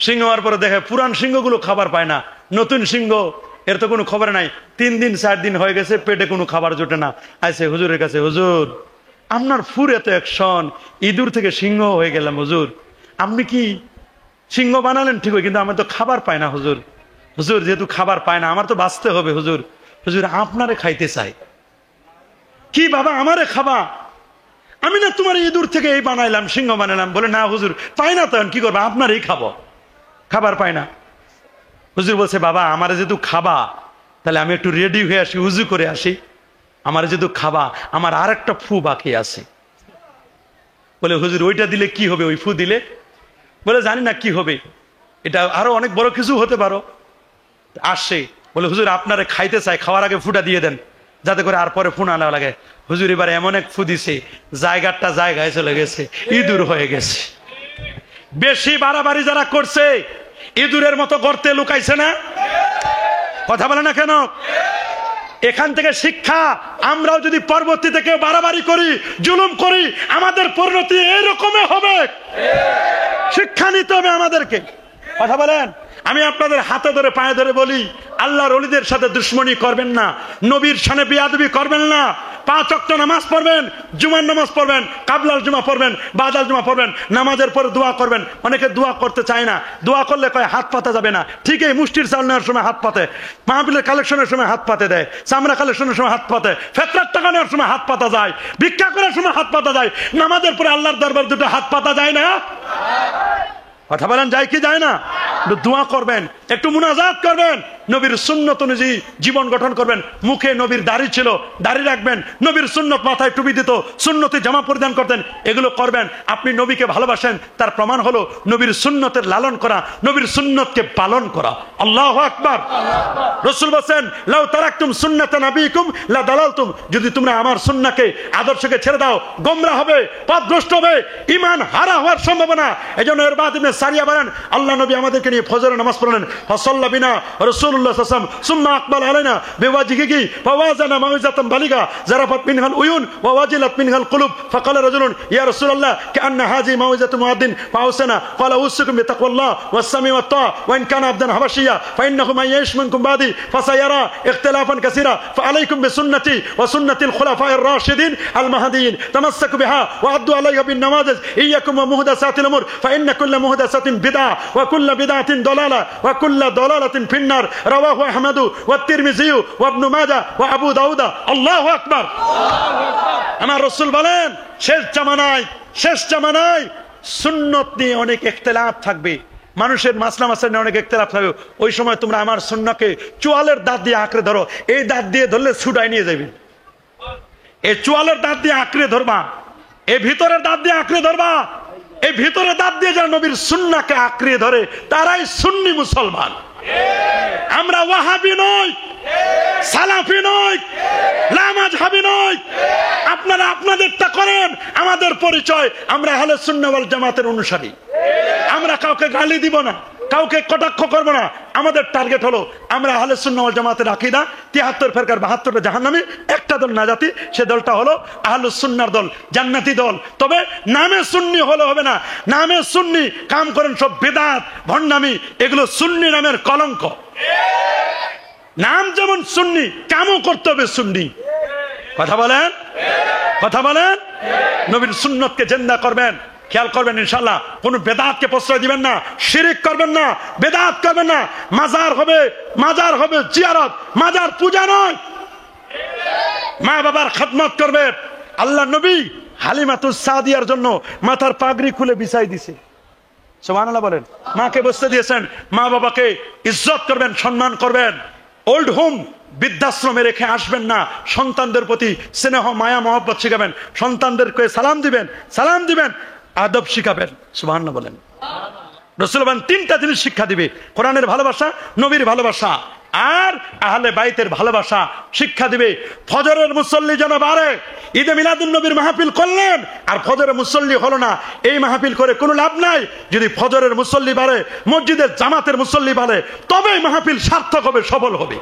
সিংহ হওয়ার পরে দেখে পুরান সিংহগুলো খাবার পায় না, নতুন সিংহ এর তো কোনো খবর নাই। 3 দিন 4 দিন হয়ে গেছে, পেটে কোনো খাবার জোটে না। আইসে হুজুরের কাছে, হুজুর আপনার ফুর এত অ্যাকশন, ইঁদুর থেকে সিংহ হয়ে গেলাম হুজুর, আপনি কি সিংহ বানালেন ঠিক হয়, কিন্তু আমার তো খাবার পায় না হুজুর। হুজুর যেহেতু খাবার পায় না আমার তো বাঁচতে হবে হুজুর, হুজুর আপনারে খাইতে চাই। কি বাবা আমারে খাবা? আমি না তোমার ইঁদুর থেকে এই বানাইলাম, সিংহ বানাইলাম। বলে না হুজুর পাই না, তখন কি করবো, আপনারই খাবো, খাবার পায় না। হুজুর বলছে বাবা আমার যেহেতু খাবা, তাহলে আমি একটু রেডি হয়ে আসি, উজু করে আসি, আমার যেহেতু খাবা আমার আর একটা ফু বাকি আছে। বলে হুজুর ওইটা দিলে কি হবে, ওই ফু দিলে? বলে জানি না কি হবে, এটা আরো অনেক বড় কিছু হতে পারো। আসছে বলে হুজুর আপনারে খাইতে চাই, খাওয়ার আগে ফুটা দিয়ে দেন যাতে করে আর পরে ফু না লাগে। হুজুর এবার এমন এক ফু দিছে জায়গাটা জায়গায় চলে গেছে, ইঁদুর হয়ে গেছে। বেশি বাড়াবাড়ি যারা করছে ইঁদুরের মতো গর্তে লুকাইছে না? কথা বলে না কেন? এখান থেকে শিক্ষা, আমরাও যদি পরবর্তীতে কেউ বাড়াবাড়ি করি, জুলুম করি, আমাদের পরিণতি এরকমই হবে। শিক্ষা নিতে হবে আমাদেরকে। কথা বলেন। আমি আপনাদের হাতে ধরে পায়ে ধরে বলি, আল্লাহর ওলিদের সাথে দুশ্মনী করবেন না, নবীর শানে বেয়াদবি করবেন না। 5 ওয়াক্ত নামাজ পড়বেন, জুমার নামাজ পড়বেন, কাবলাল জুমা পড়বেন, বাদাল জুমা পড়বেন, নামাজের পরে দোয়া করবেন। অনেকে দোয়া করতে চায় না, দোয়া করলে কয় হাত পাতা যাবে না। ঠিক এই মুষ্টির চাল নেওয়ার সময় হাত পাতে, মাহফিলের কালেকশনের সময় হাত পাতে দেয়, চামড়া কালেকশনের সময় হাত পাতে, ফেতরার টাকা নেওয়ার সময় হাত পাতা যায়, ভিক্ষা করার সময় হাত পাতা যায়, নামাজের পরে আল্লাহর দরবার দুটো হাত পাতা যায় না? কথা বলেন, যায় কি যায় না? দোয়া করবেন, একটু মুনাজাত করবেন, নবীর সুন্নত অনুযায়ী জীবন গঠন করবেন। মুখে নবীর দাড়ি ছিল, দাড়ি রাখবেন, নবীর সুন্নত, মাথায় টুপি দিত, সুন্নতি জামা পরিধান করতেন, এগুলো করবেন। আপনি নবীকে ভালোবাসেন, তার প্রমাণ হলো নবীর সুন্নতের লালন করা, নবীর সুন্নতকে পালন করা। আল্লাহু আকবার। রাসূল বলেন, লাউ তারাকতুম সুন্নাতা নবীকুম লা দালালতুম, যদি তোমরা আমার সুন্নাহকে, আদর্শকে ছেড়ে দাও, গোমরাহ হবে, পথভ্রষ্ট হবে, ঈমান হারা হওয়ার সম্ভাবনা। এজন্য ইরবাদ ইবনে সারিয়া বলেন, আল্লাহ নবী আমাদেরকে নিয়ে ফজরের নামাজ পড়লেন, ফাসাল্লা বিনা রাসূলুল্লাহ সাল্লাল্লাহু আলাইহি ওয়াসাল্লাম সুম্মা আকবাল আলাইনা বিওয়াজহিহি ফাওয়াজানা মাউইজাতান বালিগা জারাফাত মিনহাল উয়ুন ওয়া ওয়াজিলাত মিনহাল কুলুব ফাকালা রাজুলুন ইয়া রাসূলুল্লাহ কাআন্না হাযিহি মাউইজাতু মুআদ্দিন ফাওসানা ক্বালা উসিকুম বিতাকওয়াল্লাহ ওয়াস সামি ওয়াত তা ওয়া ইন কানা আবদান হাবাশিয়া ফাইন্নাহু মান ইয়াইশ মিনকুম বাদি ফাসায়ারা ইখতিলাফান কাসীরা ফাআলাইকুম বিসুন্নতি ওয়া সুন্নাতিল খুলাফায়ে আর-রাশিদিন আল মাহদিয়িন তামাসসাকু বিহা ওয়া আদ্দু আলাইহা বিন নামাজিজ ইয়াকুম ওয়া মুহদাসাতিল উমুর ফাইন্না কুল্লা মুহদাসাতিন বিদআ ওয়া কুল্লা বিদআতিন দালালা ওয়া কুল্লা দালালাতিন ফিন্নার। রাওয়াহু আহমদ ওয়া তিরমিজি ওয়া ইবনে মাজাহ ওয়া আবু দাউদ। আল্লাহু আকবার। আমার রাসূল বলেন, শেষ জামানায় সুন্নত নিয়ে অনেক ইখতিলাফ থাকবে, মানুষের মাসলা মাসলা নিয়ে অনেক ইখতিলাফ থাকবে। ওই সময় তোমরা আমার সুন্নাহকে চোয়ালের দাঁত দিয়ে আঁকড়ে ধরো। এই দাঁত দিয়ে ধরলে ছুটাই নিয়ে যাবে। এই চোয়ালের দাঁত দিয়ে আঁকড়ে ধরবা, এই ভিতরের দাঁত দিয়ে আঁকড়ে ধরবা। এই ভিতরে দাঁত দিয়ে যারা নবীর সুন্নাহকে আঁকড়ে ধরে, তারাই সুন্নি মুসলমান। আমরা ওয়াহাবি নই, সালাফি নই, লামাযহাবি নই। আপনারা আপনাদেরটা করেন, আমাদের পরিচয় আমরা আহলে সুন্নাহ ওয়াল জামাতের অনুসারী। আমরা কাউকে গালি দিব না, কাউকে কটাক্ষ করব না। আমাদের টার্গেট হলো আমরা আহলে সুন্নাহ ওয়াল জামাতের আকীদা, 73 ফেরকার 72টা জাহান্নামী, একটা দল নাজাতি, সে দলটা হলো আহলুস সুন্নাহর দল, জান্নাতি দল। তবে নামে সুন্নি হলে হবে না। নামে সুন্নি, কাম করেন সব বিদআত, ভণ্ডামি, এগুলো সুন্নি নামের কলঙ্ক। নাম যেমন সুন্নি, কামও করতে হবে সুন্নি। কথা বলেন, কথা বলেন। নবীর সুন্নতকে জিন্দা করবেন, খেয়াল করবেন ইনশাআল্লাহ। কোন বেদাতকে প্রশ্রয় দিবেন না, শিরিক করবেন না, বেদাত করবেন না। মাজার হবে জিয়ারত, মাজার পূজা নয়। মা বাবার খেদমত করবে। আল্লাহ নবী হালিমাতুস সাদিয়ার জন্য মাথার পাগড়ি খুলে বিছাই দিছে। সুবহানাল্লাহ বলেন। মাকে বসতে দিয়েছেন, মা বাবাকে ইজ্জত করবেন, সম্মান করবেন। ওল্ড হোম, বৃদ্ধাশ্রমে রেখে আসবেন না। সন্তানদের প্রতি স্নেহ, মায়া, মহব্বত শিখাবেন। সন্তানদেরকে সালাম দিবেন, আদব শিখাবেন। সুবহানাল্লাহ বলেন। রাসূল বলেন 3টা জিনিস শিক্ষা দিবে, কোরআনের ভালোবাসা, নবীর ভালোবাসা, আর আহলে বাইতের ভালোবাসা শিক্ষা দিবে। ফজরের মুসল্লি যেন বাড়ে। ঈদে মিলাদুন নবীর মাহফিল করলেন আর ফজরের মুসল্লি হলো না, এই মাহফিল করে কোনো লাভ নাই। যদি ফজরের মুসল্লি বাড়ে, মসজিদের জামাতের মুসল্লি বাড়ে, তবে মাহফিল সার্থক হবে, সফল হবে।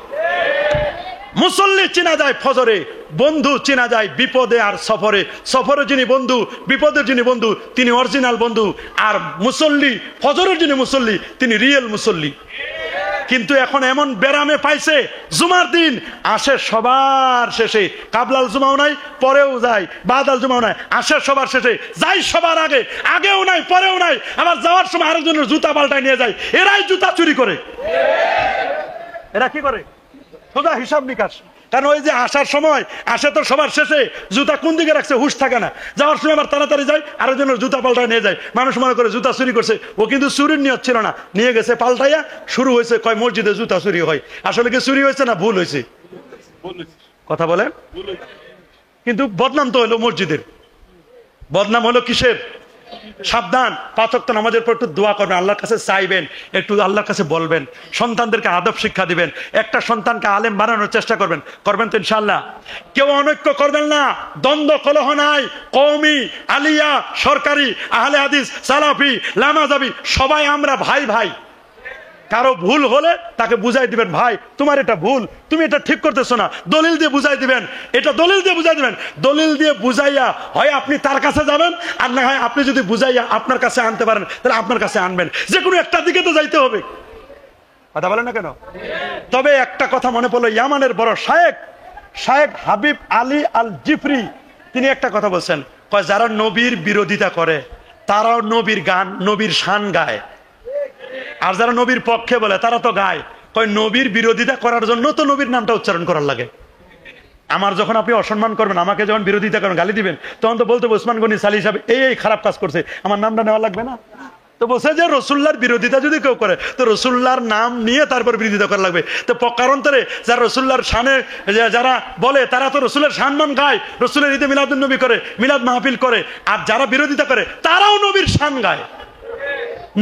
মুসল্লি চেনা যায় ফজরে, বন্ধু চেনা যায় বিপদে আর সফরে। সফরে যিনি বন্ধু, বিপদের যিনি বন্ধু, তিনি অরিজিনাল বন্ধু। আর মুসল্লি, ফজরের যিনি মুসল্লি, তিনি রিয়েল মুসল্লি। কিন্তু এখন এমন বেরামে পাইছে, জুমার দিন আসে সবার শেষে, কাবলাল জুমাও নাই, পরেও যায়, বাদাল জুমাও নাই, আসে সবার শেষে, যাই সবার আগে, আগেও নাই, পরেও নাই, আবার যাওয়ার সময় আরেকজনের জুতা পাল্টায় নিয়ে যায়। এরাই জুতা চুরি করে। এরা কি করে? সোজা হিসাব নিকাশ। কারণ ওই যে আসার সময় আসে তো সবার শেষে, জুতা কোন দিকে রাখছে হুশ থাকে না, যাওয়ার সময় আবার তাড়াতাড়ি যায়, আরেকজনের জুতা পাল্টায় নিয়ে যায়। মানুষ মনে করে জুতা চুরি করছে, ও কিন্তু চুরির নিয়ত ছিল না, নিয়ে গেছে পাল্টাইয়া। শুরু হয়েছে কয় মসজিদে জুতা চুরি হয়। আসলে কি চুরি হয়েছে না ভুল হয়েছে? কথা বলে। কিন্তু বদনাম তো হলো মসজিদের, বদনাম হলো কিসের? সাবধান। 5 ওয়াক্ত নামাজের পর একটু দোয়া করবেন, আল্লাহর কাছে চাইবেন, একটু আল্লাহর কাছে বলবেন, সন্তানদেরকে আদব শিক্ষা দিবেন, একটা সন্তানকে আলেম বানানোর চেষ্টা করবেন তো ইনশাআল্লাহ। কেউ অনৈক্য করবেন না, দ্বন্দ্ব কলহ নাই। কওমি, আলিয়া, সরকারি, আহলে হাদিস, সালাফি, লামাযাবি, সবাই আমরা ভাই ভাই। কারো ভুল হলে তাকে বুঝাই দিবেন, ভাই তোমার এটা ভুল, তুমি এটা ঠিক করতেছো না, দলিল দিয়ে বুঝাই দিবেন, এটা দলিল দিয়ে বুঝাই দিবেন। দলিল দিয়ে বুঝাইয়া হয় আপনি তার কাছে যাবেন, আর না হয় আপনি যদি বুঝাইয়া আপনার কাছে আনতে পারেন তাহলে আপনার কাছে আনবেন, যে কোনো একটা দিকে তো যাইতে হবে। কথা বলেন না কেন? তবে একটা কথা মনে পড়লো, ইয়ামানের বড় শায়েখ হাবিব আলী আল জিফরি তিনি একটা কথা বলছেন, কয় যারা নবীর বিরোধিতা করে তারাও নবীর গান, নবীর শান গায়, আর যারা নবীর পক্ষে বলে তারা তো গায়। কয় নবীর বিরোধিতা করার জন্য তো নবীর নামটা উচ্চারণ করার লাগে। আমার যখন আপনি অসম্মান করবেন, আমাকে যখন বিরোধিতা করেন, গালি দিবেন, তখন তো বলতে ওসমান গনি সালি সাহেব এই খারাপ কাজ করছে, আমার নামটা নেওয়া লাগবে না? তো বলছে যে রসুল্লাহর বিরোধিতা যদি কেউ করে তো রসুল্লাহর নাম নিয়ে তারপর বিরোধিতা করা লাগবে। তো পক্ষান্তরে যারা রসুল্লাহর শানে যারা বলে তারা তো রসুলের সম্মান গায়, রসুলের ঈদে মিলাদুন নবী করে, মিলাদ মাহফিল করে, আর যারা বিরোধিতা করে তারাও নবীর শান গায়।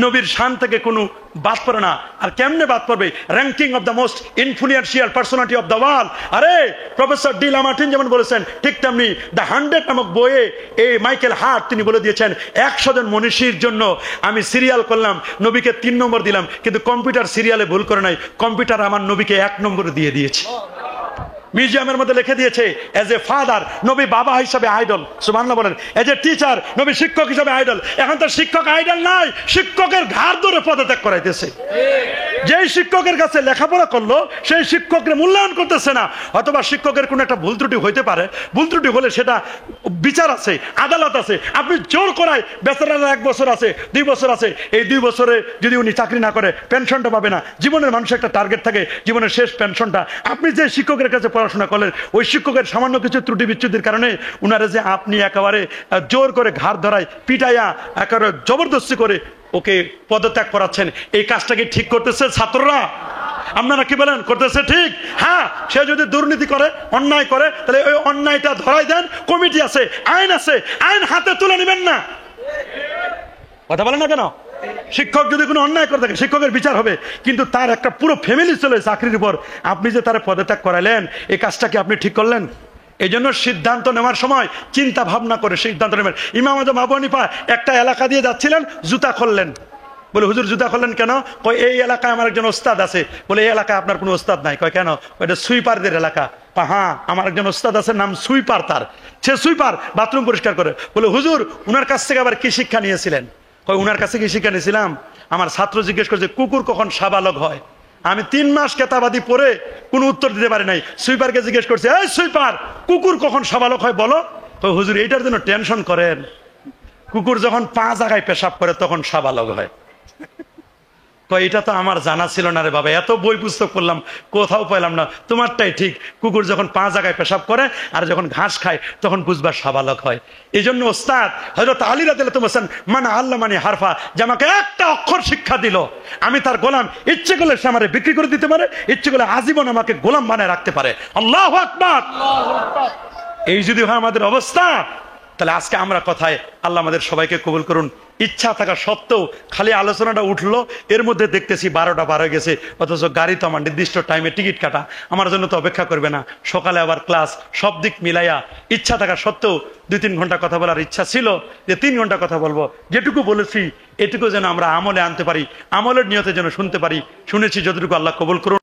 নবীর শান থেকে কোনো বাদ পড়ে না। আর কেমনে বাদ পড়বে? Ranking of the most influential personality of the world. আরে প্রফেসর ডি লামার্টিন যেমন বলেছেন, ঠিক তেমনি দ্য 100 নামক বইয়ে এই মাইকেল হার্ট তিনি বলে দিয়েছেন, 100 জন মনীষীর জন্য আমি সিরিয়াল করলাম, নবীকে 3 নম্বর দিলাম, কিন্তু কম্পিউটার সিরিয়ালে ভুল করে নাই, কম্পিউটার আমার নবীকে 1 নম্বরে দিয়ে দিয়েছে। মিউজিয়ামের মধ্যে লিখে দিয়েছে, এজ এ ফাদার নবী বাবা হিসাবে আইডল, সুবহানাল্লাহ বলেন, এজ এ টিচার নবী শিক্ষক হিসাবে আইডল। এখন তো শিক্ষক আইডল নাই, শিক্ষকের ঘাড় ধরে পদত্যাগ করাইতেছে। যেই শিক্ষকের কাছে লেখাপড়া করলো সেই শিক্ষকের মূল্যায়ন করতেছে না। অথবা শিক্ষকের কোনো একটা ভুল ত্রুটি হইতে পারে, ভুল ত্রুটি হলে সেটা বিচার আছে, আদালত আছে, আপনি জোর করায় বেচারারা 1 বছর আছে, 2 বছর আছে, এই 2 বছরে যদি উনি চাকরি না করে পেনশনটা পাবে না। জীবনের মানুষের একটা টার্গেট থাকে, জীবনের শেষ পেনশনটা। আপনি যে শিক্ষকের কাছে পড়াশোনা করলেন, ওই শিক্ষকের সামান্য কিছু ত্রুটি বিচ্যুতির কারণে উনারে যে আপনি একেবারে জোর করে ঘাড় ধরায় পিটাইয়া একেবারে জবরদস্তি করে ওকে পদত্যাগ করাচ্ছেন, এই কাজটা কি ঠিক করতেছে ছাত্ররা? আপনারা কি বলেন, করতেছে ঠিক? হ্যাঁ, সে যদি দুর্নীতি করে, অন্যায় করে, তাহলে ওই অন্যায়টা ধরাই দেন, কমিটি আছে, আইন আছে, আইন হাতে তুলে নেবেন না। কথা বলেন না কেন? শিক্ষক যদি কোনো অন্যায় করে থাকে শিক্ষকের বিচার হবে, কিন্তু তার একটা পুরো ফ্যামিলি চলে চাকরির উপর, আপনি যে তার পদত্যাগ করালেন, এই কাজটা কি আপনি ঠিক করলেন? এই জন্য সিদ্ধান্ত নেওয়ার সময় চিন্তা ভাবনা করে সিদ্ধান্ত নেবেন। ইমাম আজম আবু হানিফা একটা এলাকা দিয়ে যাচ্ছিলেন, জুতা খুললেন। বলে হুজুর জুতা খুললেন কেন? কয় এই এলাকায় আমার একজন ওস্তাদ আছে। বলে এই এলাকায় আপনার কোনো ওস্তাদ নাই? কয় কেন? এটা সুইপারদের এলাকা। হ্যাঁ, আমার একজন ওস্তাদ আছে, নাম সুইপার, তার সে সুইপার, বাথরুম পরিষ্কার করে। বলে হুজুর উনার কাছ থেকে আবার কি শিক্ষা নিয়েছিলেন? কয় উনার কাছে কি শিক্ষা নিয়েছিলাম? আমার ছাত্র জিজ্ঞেস করছে কুকুর কখন সাবালক হয়? আমি 3 মাস কেতাবাদি পড়ে কোনো উত্তর দিতে পারি নাই। সুইপারকে জিজ্ঞেস করছে, এই সুইপার, কুকুর কখন সাবালক হয় বলো? তো হুজুর এইটার জন্য টেনশন করেন, কুকুর যখন 5 জায়গায় পেশাব করে তখন সাবালক হয়। তো এটা তো আমার জানা ছিল না রে বাবা, এত বই পুস্তক পড়লাম কোথাও পেলাম না। তোমারটাই ঠিক, কুকুর যখন 5 জায়গায় পেশাব করে আর যখন ঘাস খায় তখন বুঝবার সাবালক হয়। এই জন্য ওস্তাদ হযরত আলী রাদিয়াল্লাহু বলেন, মান আল্লামানি হারফা, যে আমাকে একটা অক্ষর শিক্ষা দিল, আমি তার গোলাম। ইচ্ছে করলে সে আমারে বিক্রি করে দিতে পারে, ইচ্ছে করলে আজীবন আমাকে গোলাম বানায় রাখতে পারে। আল্লাহু আকবার। এই যদি হয় আমাদের অবস্থা, তাহলে আজকে আমরা কথায় আল্লাহ আমাদের সবাইকে কবুল করুন। ইচ্ছা থাকা সত্ত্বেও খালি আলোচনাটা উঠলো, এর মধ্যে দেখতেছি 12টা পার হয়ে গেছে, অথচ গাড়ি তো আমার নির্দিষ্ট টাইমে টিকিট কাটা, আমার জন্য তো অপেক্ষা করবে না, সকালে আবার ক্লাস। সব দিক মিলাইয়া ইচ্ছা থাকা সত্ত্বেও 2-3 ঘন্টা কথা বলার ইচ্ছা ছিল, যে 3 ঘন্টা কথা বলবো। যেটুকু বলেছি এটুকু যেন আমরা আমলে আনতে পারি, আমলের নিয়তে যেন শুনতে পারি। শুনেছি যতটুকু, আল্লাহ কবুল করুন।